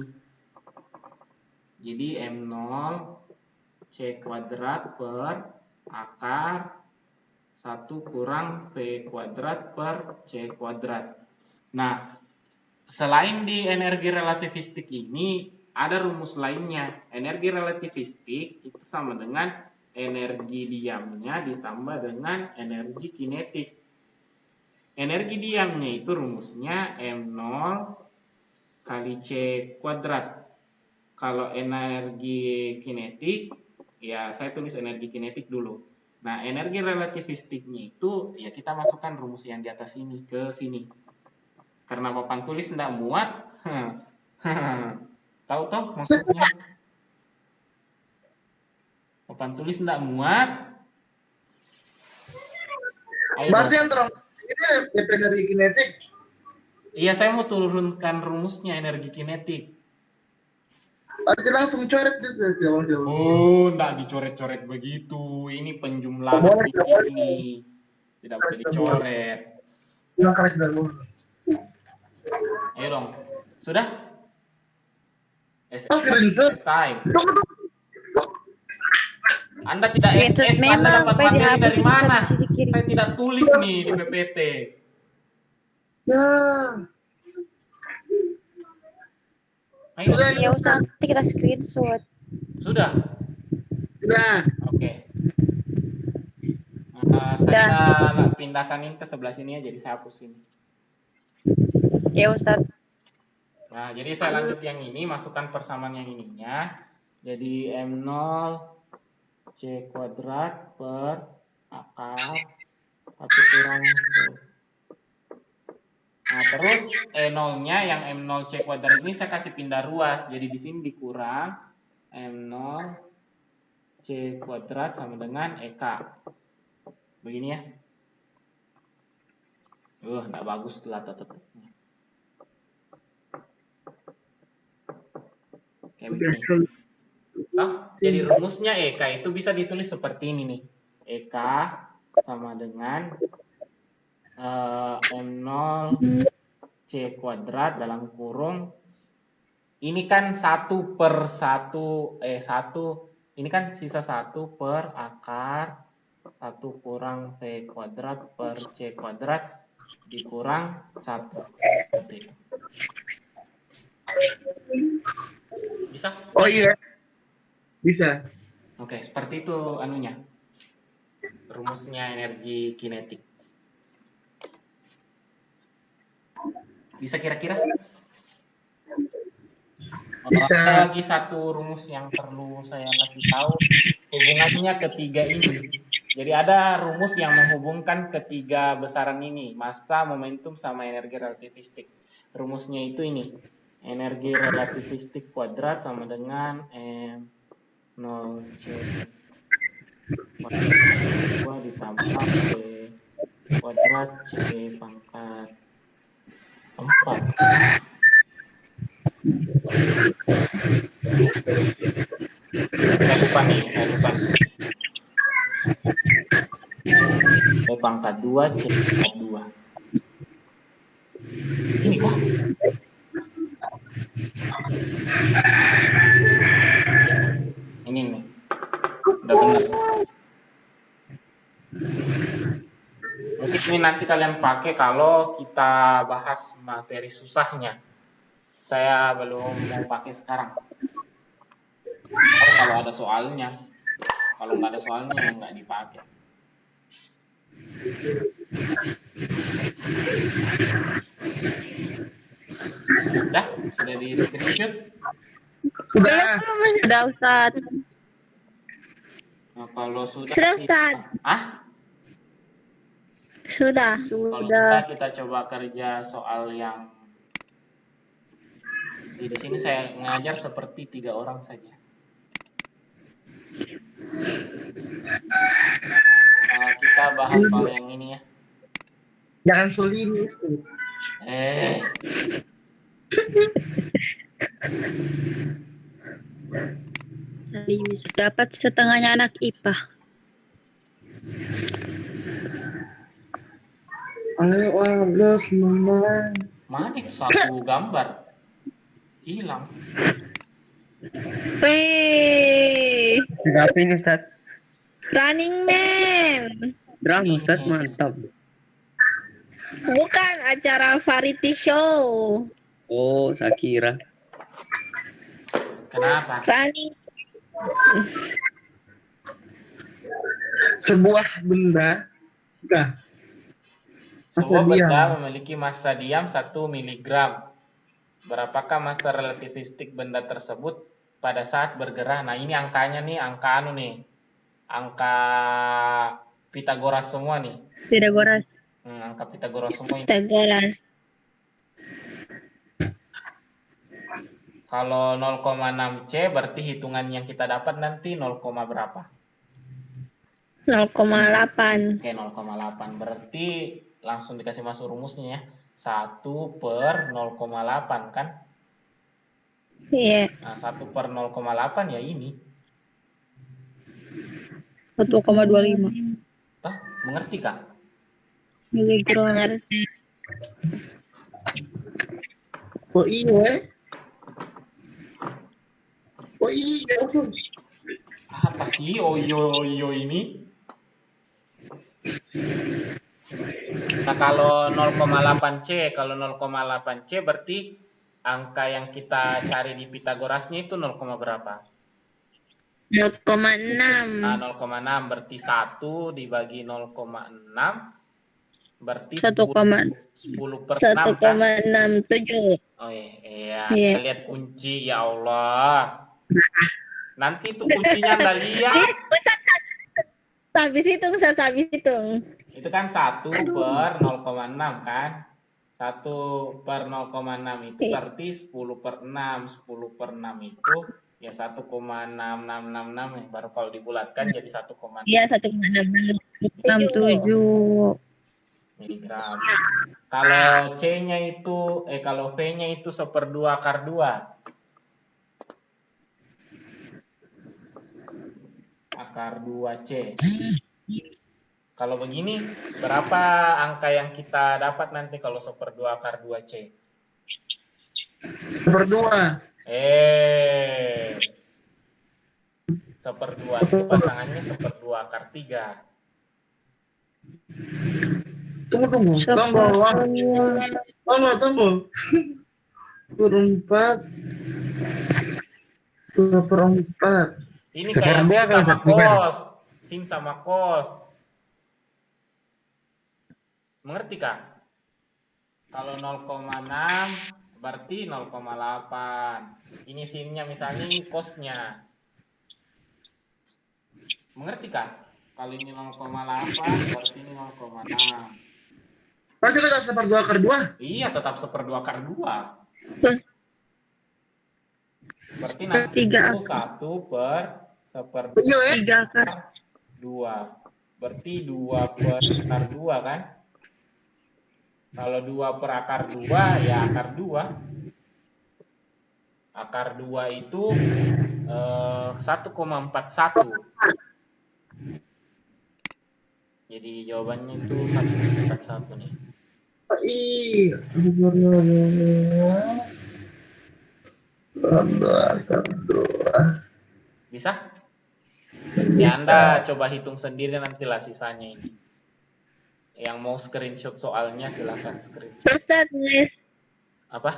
Jadi M0 C kuadrat per akar 1 kurang P kuadrat per C kuadrat. Nah, selain di energi relativistik ini, ada rumus lainnya. Energi relativistik itu sama dengan energi diamnya ditambah dengan energi kinetik. Energi diamnya itu rumusnya M0 kali C kuadrat. Kalau energi kinetik, ya saya tulis energi kinetik dulu. Nah, energi relativistiknya itu, ya kita masukkan rumus yang di atas ini ke sini. Karena papan tulis tidak muat, tahu toh maksudnya? Papan tulis tidak muat. Ayo Berarti dong. yang terang ini DP dari kinetik. Iya, saya mau turunkan rumusnya energi kinetik. Berarti langsung coret gitu jauh-jauh. Oh, enggak dicoret-coret begitu. Ini penjumlahan Boleh, titik boleh. ini. Tidak bisa dicoret. Yang keras dan dulu. Ayo dong. Sudah? Screenshot. SS time. Anda tidak Screenshot SS, Anda memang, dapat supaya materi dihapus dari di mana? sisi kiri. Saya tidak tulis nih di PPT. Ya. Ayo. Iya Ustaz, nanti kita screenshot. Sudah? Udah. Oke. Saya pindahkan ini ke sebelah sini ya, jadi saya hapus ini. Ya Ustaz. Nah, jadi saya lanjut yang ini, masukkan persamaan yang ininya. Jadi M0 C kuadrat per akar 1 kurang C. Nah, terus E0-nya yang M0 C kuadrat ini saya kasih pindah ruas. Jadi di sini dikurang M0 C kuadrat sama dengan EK. Begini ya. Nggak bagus tata-tatanya. Kayak begini. Nah, jadi rumusnya EK itu bisa ditulis seperti ini nih. EK sama dengan M0 C kuadrat dalam kurung. Ini kan 1 per 1, ini kan sisa 1 per akar 1 kurang P kuadrat per C kuadrat dikurang 1. Bisa? Oh iya. Bisa. Oke, seperti itu anunya. Rumusnya energi kinetik. Bisa kira-kira? Bisa. Ada lagi satu rumus yang perlu saya kasih tahu, hubungannya ketiga ini. Jadi ada rumus yang menghubungkan ketiga besaran ini, massa, momentum, sama energi relativistik. Rumusnya itu ini, energi relativistik kuadrat sama dengan M0 C kuadrat ditambah C kuadrat C pangkat 4. Saya lupa nih. C pangkat 2, C pangkat 2. Ini kok? Ini nih. Udah benar. Mungkin ini nanti kalian pakai kalau kita bahas materi susahnya. Saya belum mau pakai sekarang. Kalau ada soalnya. Kalau nggak ada soalnya, nggak dipakai. Sudah di screenshot? Udah. Sudah Ustaz. Nah, kalau sudah Sudah, Ustaz. Sudah. Kalau sudah kita coba kerja soal yang di sini saya ngajar seperti 3 orang saja. Kita bahas soal yang ini ya. Jangan sulit. Dapat setengahnya anak IPA. Ayo Agus memang. Mana itu satu gambar hilang. Wih, Apa ini Ustaz? Running Man. Drama Ustaz, mantap. Bukan acara variety show. Oh, saya kira. Kenapa? Running. Sebuah benda. Sebuah Masa benda diam. memiliki massa diam 1 miligram. Berapakah massa relativistik benda tersebut pada saat bergerak? Nah, ini angkanya nih, angka anu nih. Angka Pitagoras semua nih. Pitagoras. Angka Pitagoras semua ini. Pitagoras. Kalau 0,6C berarti hitungan yang kita dapat nanti 0, berapa? 0,8. Oke, 0,8. Berarti langsung dikasih masuk rumusnya ya. 1 per 0,8 kan? Iya. Nah, 1 per 0,8 ya ini. 1,25 Toh, mengerti kah? miligram. Ngerti. Oh iya. Oh iya. Apa sih oyo ini? Nah, kalau 0,8C, berarti angka yang kita cari di Pitagorasnya itu 0, berapa? 0,6. Nah, 0,6 berarti 1 dibagi 0,6 berarti 10 per 6 kan? 1,67. Oh iya, Iya. kita lihat kunci ya Allah. Nanti itu kuncinya Anda lihat. Habis hitung, habis hitung. Itu kan 1 per 0,6 kan? 1 per 0,6 itu berarti 10 per 6. 10 per 6 itu ya 1,6666 ya. Baru kalau dibulatkan jadi 1,6 Iya, 1,67. miligram. Kalau C-nya itu, kalau V-nya itu 1/2 akar 2. Akar 2C. Kalau begini, berapa angka yang kita dapat nanti kalau 1/2 akar 2C? 1/2. 1/2 itu pasangannya 1/2 akar 3. Tunggu. Tunggu. 4. 2/4. Ini kayak sin sama cos. Sin sama cos. Mengerti kah? Kalau 0,6 berarti 0,8. Ini sinnya misalnya ini cosnya. Mengerti kah? Kalau ini 0,8 berarti ini 0,6. Berarti tetap 1/2 akar 2. Iya, tetap 1/2 akar 2. Terus Berarti nanti 3 itu 1 per 1/2 Iya ya. 3 akar. 2. Berarti 2 per akar 2 kan? Kalau 2 per akar 2 ya akar 2. Akar 2 itu 1,41. Jadi jawabannya itu 1,41 nih. Iya. Bisa? Ya Anda coba hitung sendiri nantilah sisanya ini. Yang mau screenshot soalnya silahkan screenshot. Ustaz, Apa?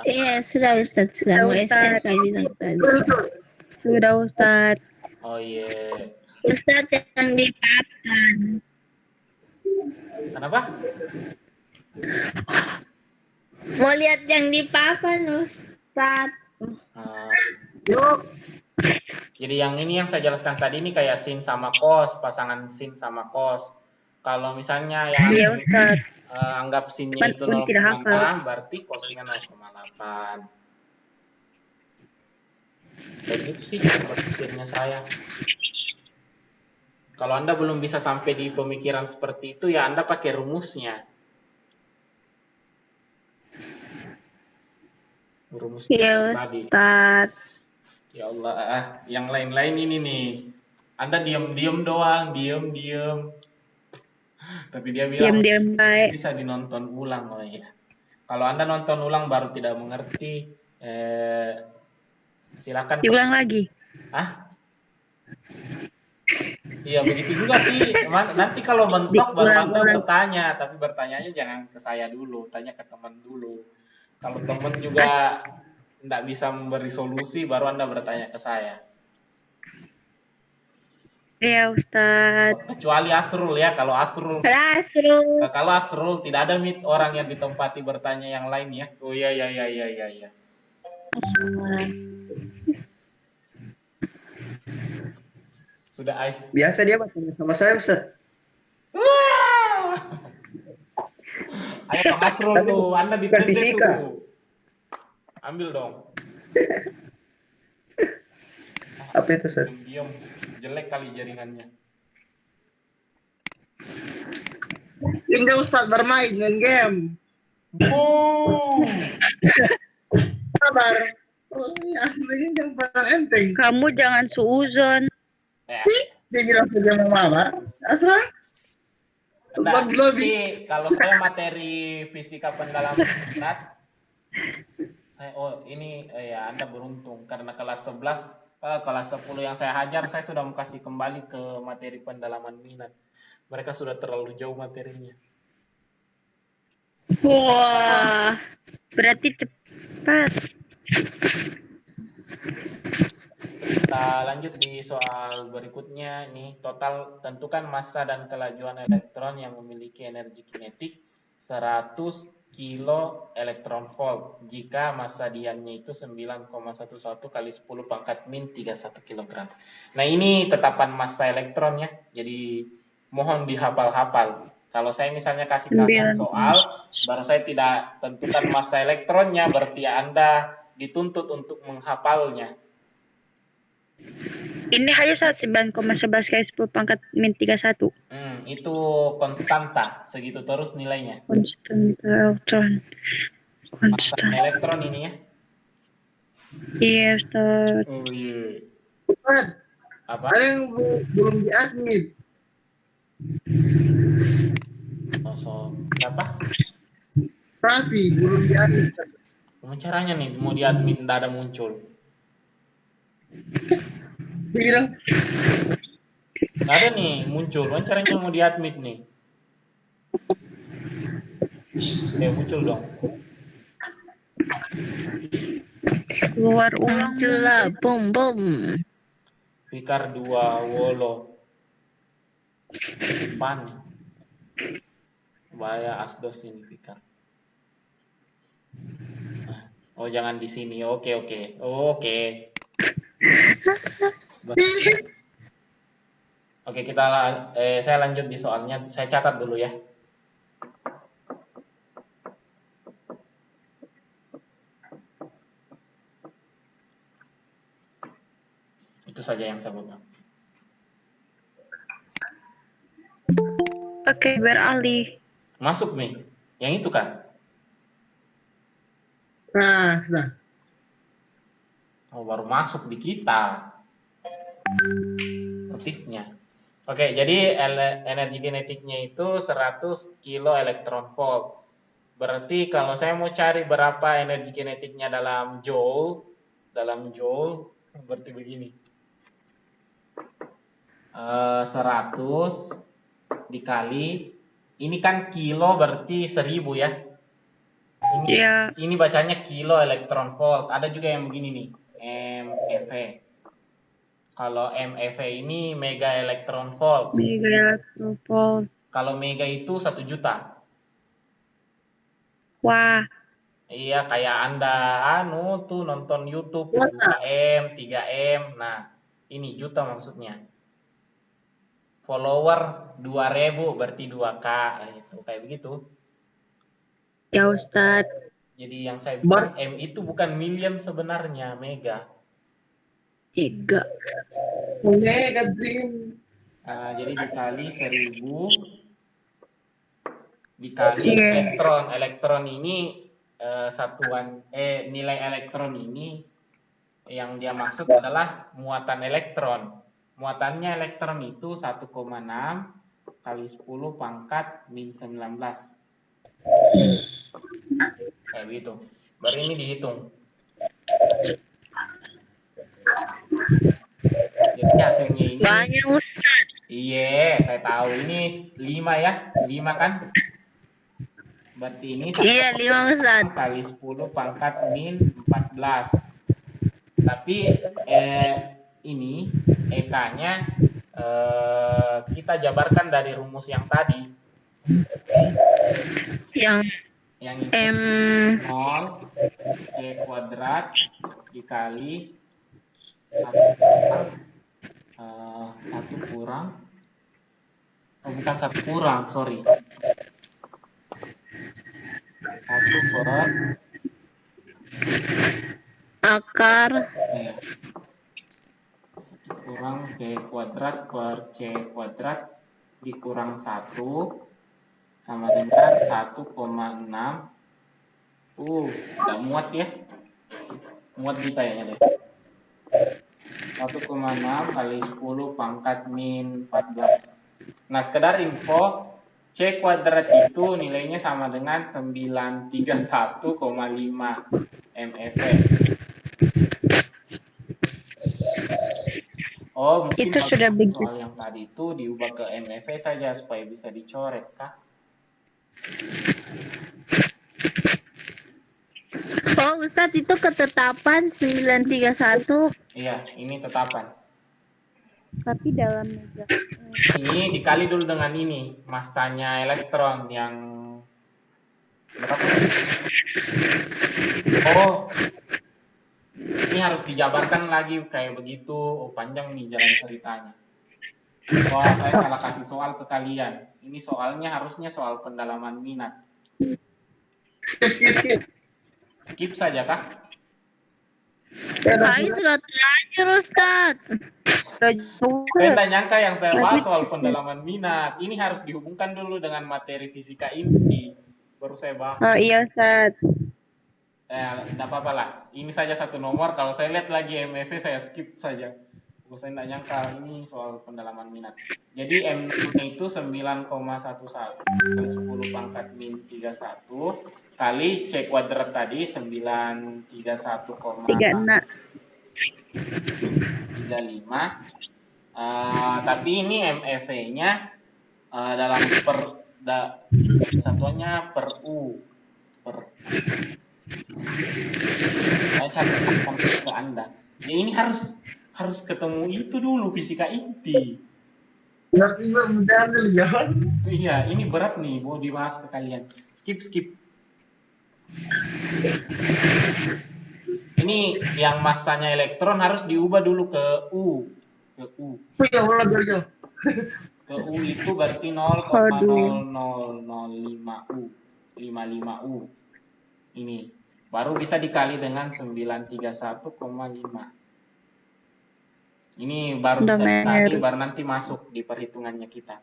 iya sudah Ustaz, sudah mau Ustaz. SMK bilang tadi. Sudah Ustadz. Oh iya. Ustaz yang di papan. Kenapa? Mau lihat yang di papan Ustaz. Yuk. Jadi yang ini yang saya jelaskan tadi ini kayak sin sama cos, pasangan sin sama cos. Kalau misalnya yang Iya Ustaz. anggap sinnya Teman itu pun tidak hafal. 0,5, berarti cosnya 0,8. Begitu sih berpikirnya saya. Kalau Anda belum bisa sampai di pemikiran seperti itu, ya Anda pakai rumusnya. Rumusnya Ya tadi. Ustadz. Ya Allah, yang lain-lain ini nih. Anda diam-diam doang, diam-diam. Tapi dia bilang Diam-diam baik. bisa dinonton ulang, oh ya. Kalau Anda nonton ulang baru tidak mengerti, silakan. Diulang lagi. Ah? Iya begitu juga sih. Nanti kalau mentok baru Anda bertanya, tapi bertanyanya jangan ke saya dulu, tanya ke teman dulu. Kalau teman juga tidak bisa memberi solusi, baru Anda bertanya ke saya. Iya Ustadz. Kecuali Asrul ya, kalau Asrul tidak ada orang yang ditempati bertanya yang lain ya. Oh iya. Sudah Biasa dia bertanya sama saya, Ustaz. Ayo Pak Asrul tuh, Anda di fisika. tuh. Ambil dong. Apa itu, Ustaz? Diam, jelek kali jaringannya. Ini Ustadz bermain main game. Sabar. Oh, ini aslinya yang paling enteng. Kamu jangan suuzon. Dia bilang saja mau apa? Asal? Tapi kalau saya materi fisika pendalaman minat, ya Anda beruntung karena kelas 11, kelas 10 yang saya hajar, saya sudah mau kasih kembali ke materi pendalaman minat. Mereka sudah terlalu jauh materinya. Wah, berarti cepat. Kita lanjut di soal berikutnya. Nih, total tentukan massa dan kelajuan elektron yang memiliki energi kinetik 100 kilo elektron volt jika massa diamnya itu 9,11 kali 10 pangkat min 31 kg. Nah, ini tetapan massa elektron ya. Jadi mohon dihafal-hafal. Kalau saya misalnya kasih kalian soal, baru saya tidak tentukan massa elektronnya, berarti Anda dituntut untuk menghafalnya. Ini hanya 9,11 kali 10 pangkat min 31. Itu konstanta, segitu terus nilainya. Konstan elektron. Konstan elektron ini ya. Iya, Ustaz. Oh iya. Apa? Ada yang belum diadmit. Siapa? Raffi belum diadmit. Gimana caranya nih mau diadmit tidak ada muncul? Dia bilang Nggak ada nih muncul. Gimana caranya mau diadmit nih? Muncul dong. Keluar ulang. Muncullah, bom. Fikar 2 wolo. Pan. Bahaya asdos ini Fikar. Oh jangan di sini. Oke. Oke, saya lanjut di soalnya. Saya catat dulu ya. Itu saja yang saya butuh. Oke, beralih. Masuk nih. Yang itu kan? nah, sudah. Oh, baru masuk di kita. Motifnya. Oke, jadi energi kinetiknya itu 100 kilo elektron volt. Berarti kalau saya mau cari berapa energi kinetiknya dalam joule, berarti begini. 100 dikali, ini kan kilo berarti 1000 ya. Ini bacanya kilo elektron volt. Ada juga yang begini nih, MeV. Kalau MeV ini mega elektron volt. Kalau mega itu 1 juta. Wah. Iya, kayak Anda tuh nonton YouTube 2M, 3M. Nah, ini juta maksudnya. Follower 2.000 berarti 2K gitu, kayak begitu. Ya Ustadz. Jadi yang saya bilang M itu bukan million sebenarnya, mega. Ega. Mega Dream. Jadi dikali 1000 dikali elektron. Elektron ini nilai elektron ini yang dia maksud adalah muatan elektron. Muatannya elektron itu 1,6 kali 10 pangkat min 19. Kayak gitu. Baru ini dihitung. Jadi hasilnya ini Banyak Ustadz. Iya, saya tahu ini 5 ya. 5 kan? Berarti ini Iya, 5 Ustadz. kali 10 pangkat min 14. Tapi ini EK-nya kita jabarkan dari rumus yang tadi. Yang Yang itu M 0 C kuadrat dikali 1 kurang bukan 1 kurang, sorry. 1 per akar 1 kurang B kuadrat per C kuadrat dikurang 1 sama dengan 1,6. Udah muat ya. Muat di kayaknya deh. 1,6 kali 10 pangkat min 14. Nah, sekedar info, C kuadrat itu nilainya sama dengan 931,5 MeV. Oh, mungkin itu sudah begitu. soal yang tadi itu diubah ke MeV saja supaya bisa dicoret kah? Oh Ustadz, itu ketetapan 931. Iya, ini tetapan. Tapi dalam meja. Ini dikali dulu dengan ini, masanya elektron yang berapa? Oh, ini harus dijabarkan lagi kayak begitu. Oh, panjang nih jalan ceritanya. Wah, saya salah kasih soal ke kalian. Ini soalnya harusnya soal pendalaman minat. Skip. Skip saja kah? Saya sudah terlanjur Ustadz. Saya tidak nyangka yang saya bahas soal pendalaman minat. Ini harus dihubungkan dulu dengan materi fisika inti. Baru saya bahas. Oh iya Ustadz. Tidak apa-apa lah. Ini saja satu nomor. Kalau saya lihat lagi MeV, saya skip saja. Saya tidak nyangka ini soal pendalaman minat. Jadi M-nya itu 9,11 kali 10 pangkat min 31 kali C kuadrat tadi 931,35. Tapi ini MeV-nya dalam satuannya per U. Saya catatkan ke Anda. Ya, ini harus ketemu itu dulu fisika inti. Berarti udah ambil jalan. Iya, ini berat nih, mau dibahas ke kalian. Skip. Ini yang masanya elektron harus diubah dulu ke U. Ya Allah, gagal. Ke U itu berarti 0,0005 U. 55 U. Ini baru bisa dikali dengan 931,5. Ini baru bisa dikali, baru nanti masuk di perhitungannya kita.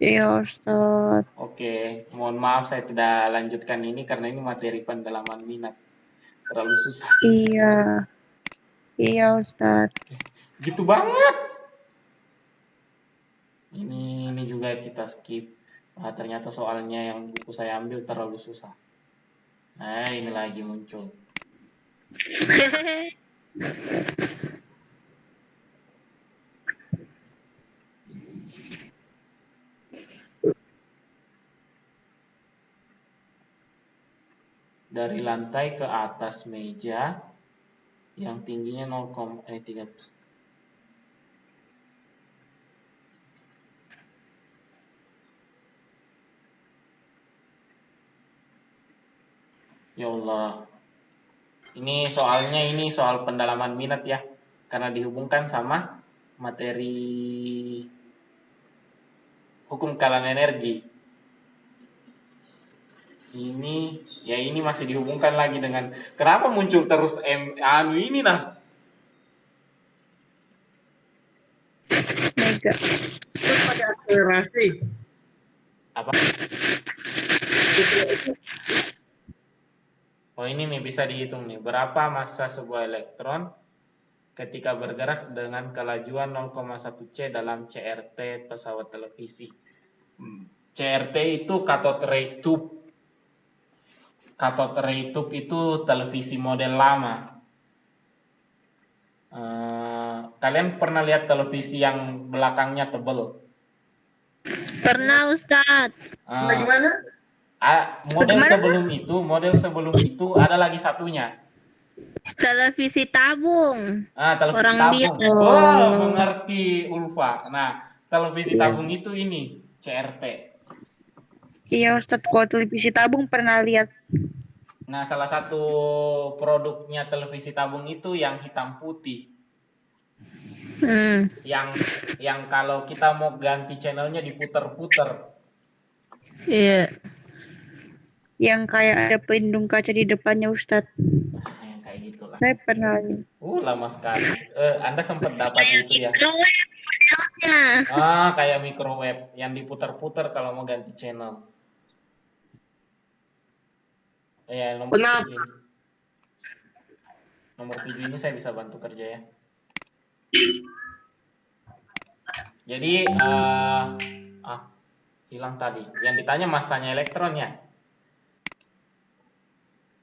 Iya Ustadz. Oke, mohon maaf saya tidak lanjutkan ini karena ini materi pendalaman minat. Terlalu susah. Iya Ustadz. Gitu banget. Ini juga kita skip. Nah, ternyata soalnya yang buku saya ambil terlalu susah. Nah, ini lagi muncul. Dari lantai ke atas meja yang tingginya 0,3. Ya Allah. Ini soal pendalaman minat ya. Karena dihubungkan sama materi hukum kekalahan energi. Ini masih dihubungkan lagi dengan kenapa muncul terus ini nah. Mega. Itu pada akselerasi. Apa? Oh ini nih bisa dihitung nih. Berapa massa sebuah elektron ketika bergerak dengan kelajuan 0,1 C dalam CRT pesawat televisi. CRT itu cathode ray tube. Cathode ray tube itu televisi model lama. Kalian pernah lihat televisi yang belakangnya tebel? Pernah Ustadz. Bagaimana? Model sebelum itu ada lagi satunya. Televisi tabung. Televisi Orang tabung. biru. Oh, mengerti Ulfa. Nah, televisi tabung itu ini CRT. Iya Ustadz, kalau televisi tabung pernah lihat. Nah, salah satu produknya televisi tabung itu yang hitam putih. Yang kalau kita mau ganti channelnya diputer-puter. Iya. Yang kayak ada pelindung kaca di depannya Ustadz. Yang kayak gitulah. Saya pernah lihat. Lama sekali. Anda sempat dapat itu ya? Modelnya. Kayak microwave yang diputer-puter kalau mau ganti channel. Ya, nomor 7 ini saya bisa bantu kerja ya. Jadi hilang tadi. Yang ditanya massanya elektron ya.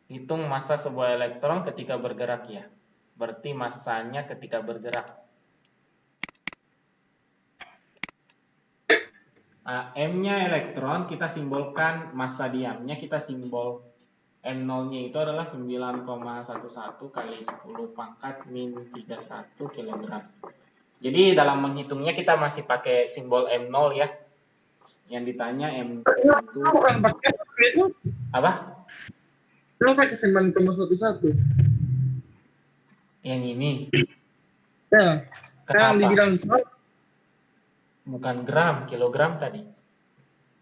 Hitung massa sebuah elektron ketika bergerak ya. Berarti massanya ketika bergerak. M-nya elektron kita simbolkan massa diamnya, kita simbol M0-nya itu adalah 9,11 kali 10 pangkat min 31 kg. Jadi dalam menghitungnya kita masih pakai simbol M0 ya. Yang ditanya M itu Bukan pakai itu. apa? Lo pakai 9,11. Yang ini. Ya. Yang dibilang soal. Bukan gram, kilogram tadi.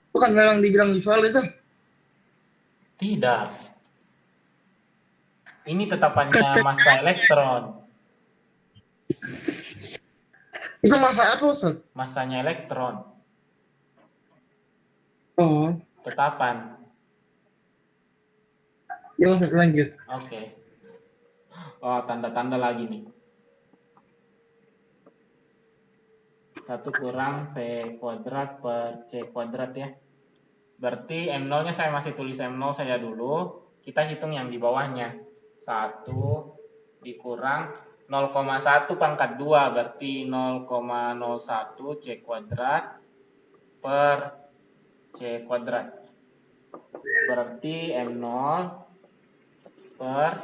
Bukan memang dibilang soal itu. Tidak. Ini tetapannya massa elektron. Itu massa apa, Ustaz? Massanya elektron. Oh. Tetapan. Ya, Ustaz, lanjut. Oke. Oh, tanda-tanda lagi nih. 1 kurang P kuadrat per C kuadrat ya. Berarti M0-nya saya masih tulis M0 saja dulu. Kita hitung yang di bawahnya. 1 dikurang 0,1 pangkat 2 berarti 0,01 C kuadrat per C kuadrat. Berarti M0 per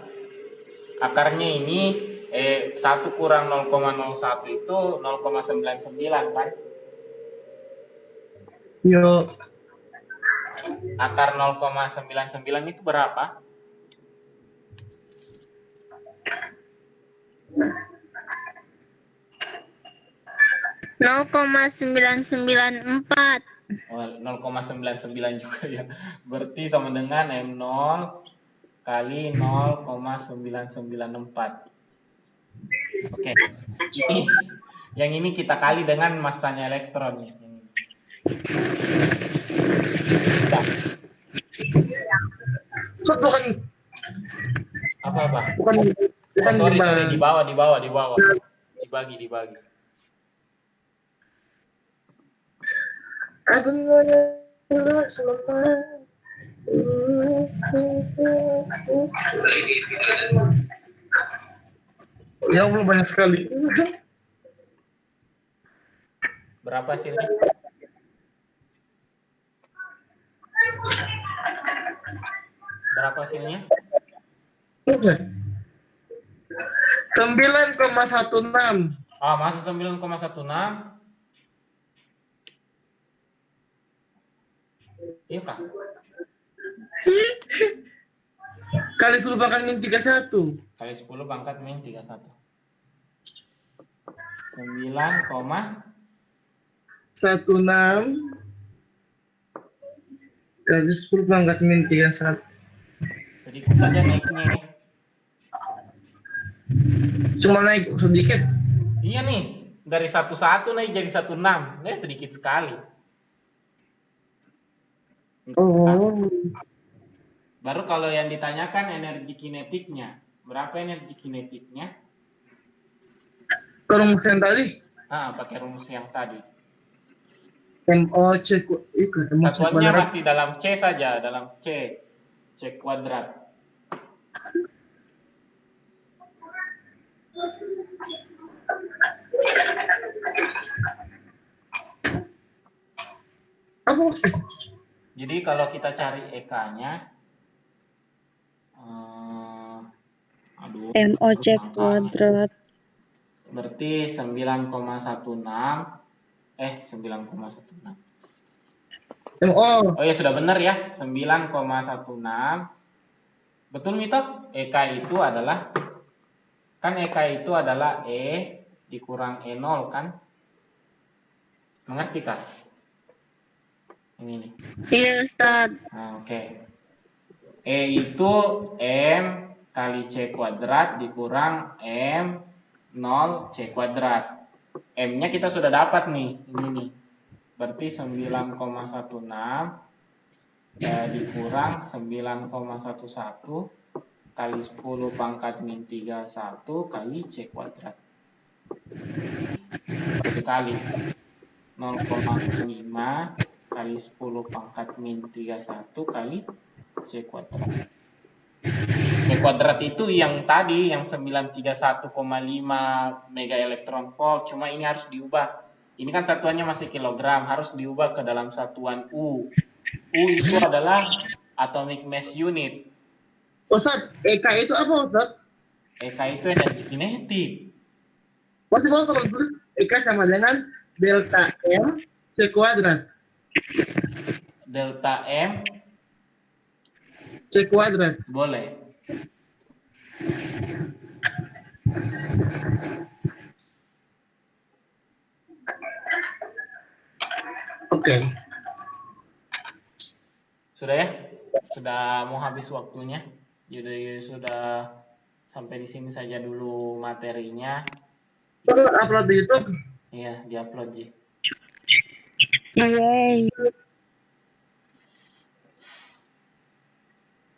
akarnya ini 1 kurang 0,01 itu 0,99 kan? Yo. Akar 0,99 itu berapa? Nol 0,994. 0,99 juga ya. Berarti sama dengan M0 kali 0,994. Oke. Yang ini kita kali dengan massanya elektron ya. Bukan. Apa? Bukan Sorry, di bawah. Dibagi. Ya Allah, banyak sekali. Berapa hasilnya? Berapa hasilnya? 9,16. Masuk 9,16. Iya kan? Kali 10 pangkat min 31. Kali 10 pangkat min 31. 9,16 kali 10 pangkat min 31. sedikit saja naiknya. Cuma naik sedikit. Iya nih, dari 11 naik jadi 16. Ya sedikit sekali. Oh. Baru kalau yang ditanyakan energi kinetiknya. Berapa energi kinetiknya? Rumus yang tadi. Pakai rumus yang tadi. MOC Satuannya masih dalam C saja, dalam C. C kuadrat. Apa maksudnya? Jadi kalau kita cari EK-nya, MOC kuadrat. berarti 9,16. 9,16. MO. Oh ya sudah benar ya, 9,16. Betul Mito? EK itu adalah, kan EK itu adalah E dikurang E0 kan? Mengerti Kak? Ini nih. Iya Ustaz. Nah, oke. E itu M kali C kuadrat dikurang M0 C kuadrat. M-nya kita sudah dapat nih, ini nih. Berarti 9,16 dikurang 9,11 kali 10 pangkat min 31 kali C kuadrat. Dikali 0,5 kali 10 pangkat min 31 kali C kuadrat. C kuadrat itu yang tadi, yang 931,5 mega elektron volt, cuma ini harus diubah. Ini kan satuannya masih kilogram, harus diubah ke dalam satuan U. U itu adalah atomic mass unit. Ustaz, EK itu apa Ustaz? EK itu energi kinetik. Pasti kalau tulis EK sama dengan delta M C kuadrat. Delta M C kuadrat. boleh. Oke. Sudah ya? Sudah mau habis waktunya. Jadi sudah sampai di sini saja dulu materinya. Terus upload di YouTube. Iya, diupload Ji. Yeay.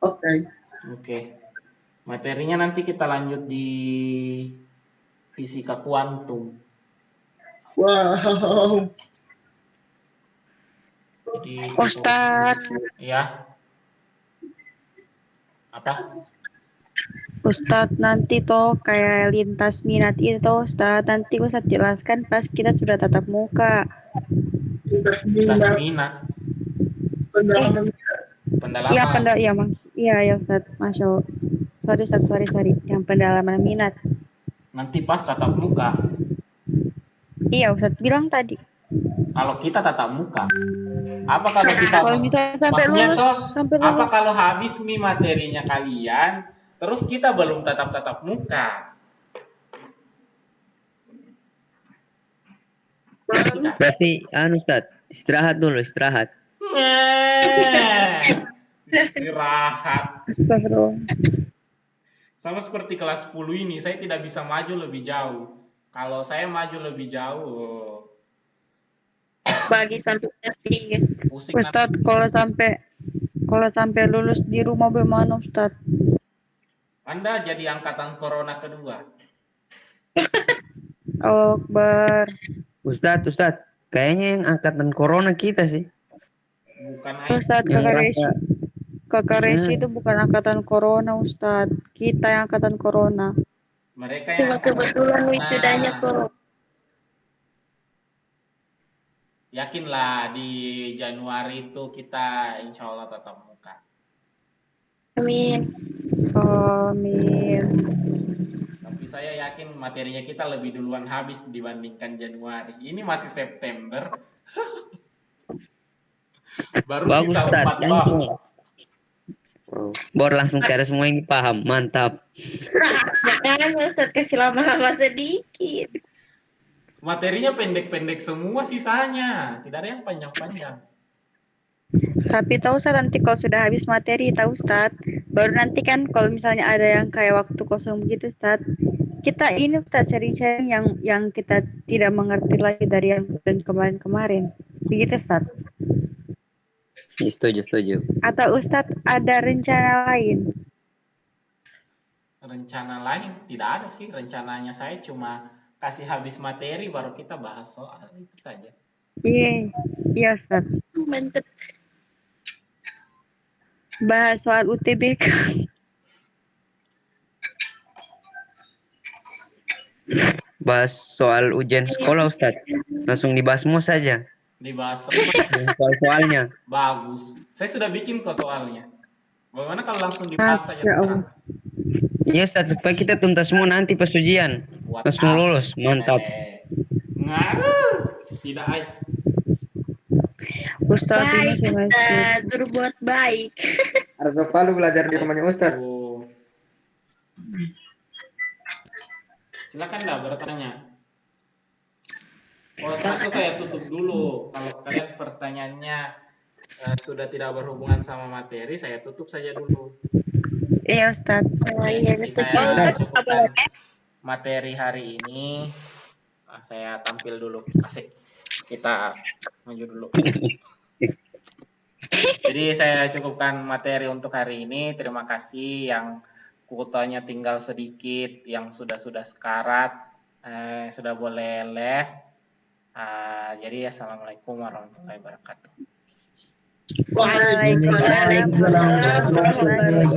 Oke. Oke. Materinya nanti kita lanjut di fisika kuantum. Wow. Jadi Ustaz. ya. Apa? Ustadz nanti toh kayak lintas minat itu Ustadz, nanti Ustadz jelaskan pas kita sudah tatap muka. Lintas Lintas minat. minat. Pendalaman. Pendalaman. Iya iya Mang. Iya ya Ustadz, Masya Allah. Sorry Ustadz, sorry. Yang pendalaman minat. Nanti pas tatap muka. Iya Ustadz bilang tadi. Kalau kita tatap muka, apa kalau kita Kalau kita sampai maksudnya lulus, toh, sampai apa lulus. kalau habis nih materinya kalian, terus kita belum tatap muka? Berarti Ustaz, istirahat dulu, istirahat. Istirahat. Astagfirullah. Sama seperti kelas 10 ini, saya tidak bisa maju lebih jauh. Kalau saya maju lebih jauh, Bagi sampai kelas 3. pusing Ustadz kalau sampai lulus di rumah bagaimana Ustadz? Anda jadi angkatan corona kedua. Oh, Akbar. Ustaz, kayaknya yang angkatan corona kita sih. Bukan aja. Ustadz Yang kakak Resi. rasa- Kakak Resi itu bukan angkatan corona Ustadz. Kita yang angkatan corona. Mereka yang Cuma kebetulan Nah, wisudanya corona. yakinlah di Januari itu kita insya Allah tatap muka. Amin. Amin. Tapi saya yakin materinya kita lebih duluan habis dibandingkan Januari. Ini masih September. Baru Bagus sisa Ustaz. 4 bab. Baru langsung cara semua ini paham. Mantap. Jangan Ustaz kasih lama-lama sedikit. Materinya pendek-pendek semua sisanya. Tidak ada yang panjang-panjang. Tapi tahu Ustaz, nanti kalau sudah habis materi tahu Ustaz, baru nanti kan kalau misalnya ada yang kayak waktu kosong begitu Ustaz, kita ini Ustaz sharing-sharing yang kita tidak mengerti lagi dari yang kemarin-kemarin. Begitu Ustaz. Setuju. Atau Ustaz ada rencana lain? Rencana lain tidak ada sih. Rencananya saya cuma kasih habis materi baru kita bahas soal itu saja. Iya Ustaz. Mantap. Bahas soal UTBK. Bahas soal ujian sekolah Ustaz. Langsung dibahas semua saja. Dibahas semua. Soal-soalnya. Bagus. Saya sudah bikin kok soalnya. Bagaimana kalau langsung dibahas saja? Ya Allah. Iya Ustaz, supaya kita tuntas semua nanti pas ujian. Buat Langsung apa? lulus. Mantap. Tidak ay. Ustaz ini Baik, semester. Ustaz, berbuat baik. Harus Palu belajar di rumahnya Ustaz. Oh. Silakan dah bertanya. Oh, satu saya tutup dulu. Kalau kalian pertanyaannya sudah tidak berhubungan sama materi, saya tutup saja dulu. Iya Ustaz. Iya, Jadi betul. saya cukupkan materi hari ini. Saya tampil dulu. Asik. Kita maju dulu. Jadi saya cukupkan materi untuk hari ini. Terima kasih yang kuotanya tinggal sedikit, yang sudah sekarat, sudah boleh leh. Jadi assalamualaikum warahmatullahi wabarakatuh.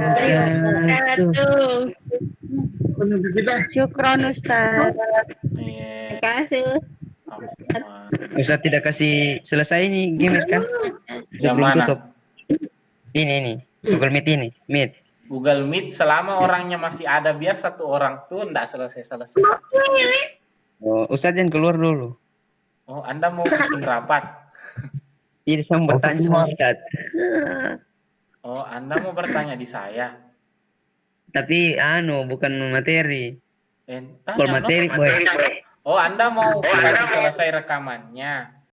Wabarakatuh. Penunjuk kita. Syukron Ustaz. Terima kasih. Ustaz tidak kasih selesai ini game kan? Sudah Yang belum mana? tutup. Ini. Google Meet ini. Meet. Google Meet selama orangnya masih ada, biar satu orang tuh enggak selesai. Oh, Ustaz jangan keluar dulu. Oh, Anda mau bikin rapat? Ini saya mau bertanya sama Ustaz. Oh, Anda mau bertanya di saya? Tapi bukan materi. Tanya, Kalau materi, boy. Oh, Anda mau selesai rekamannya?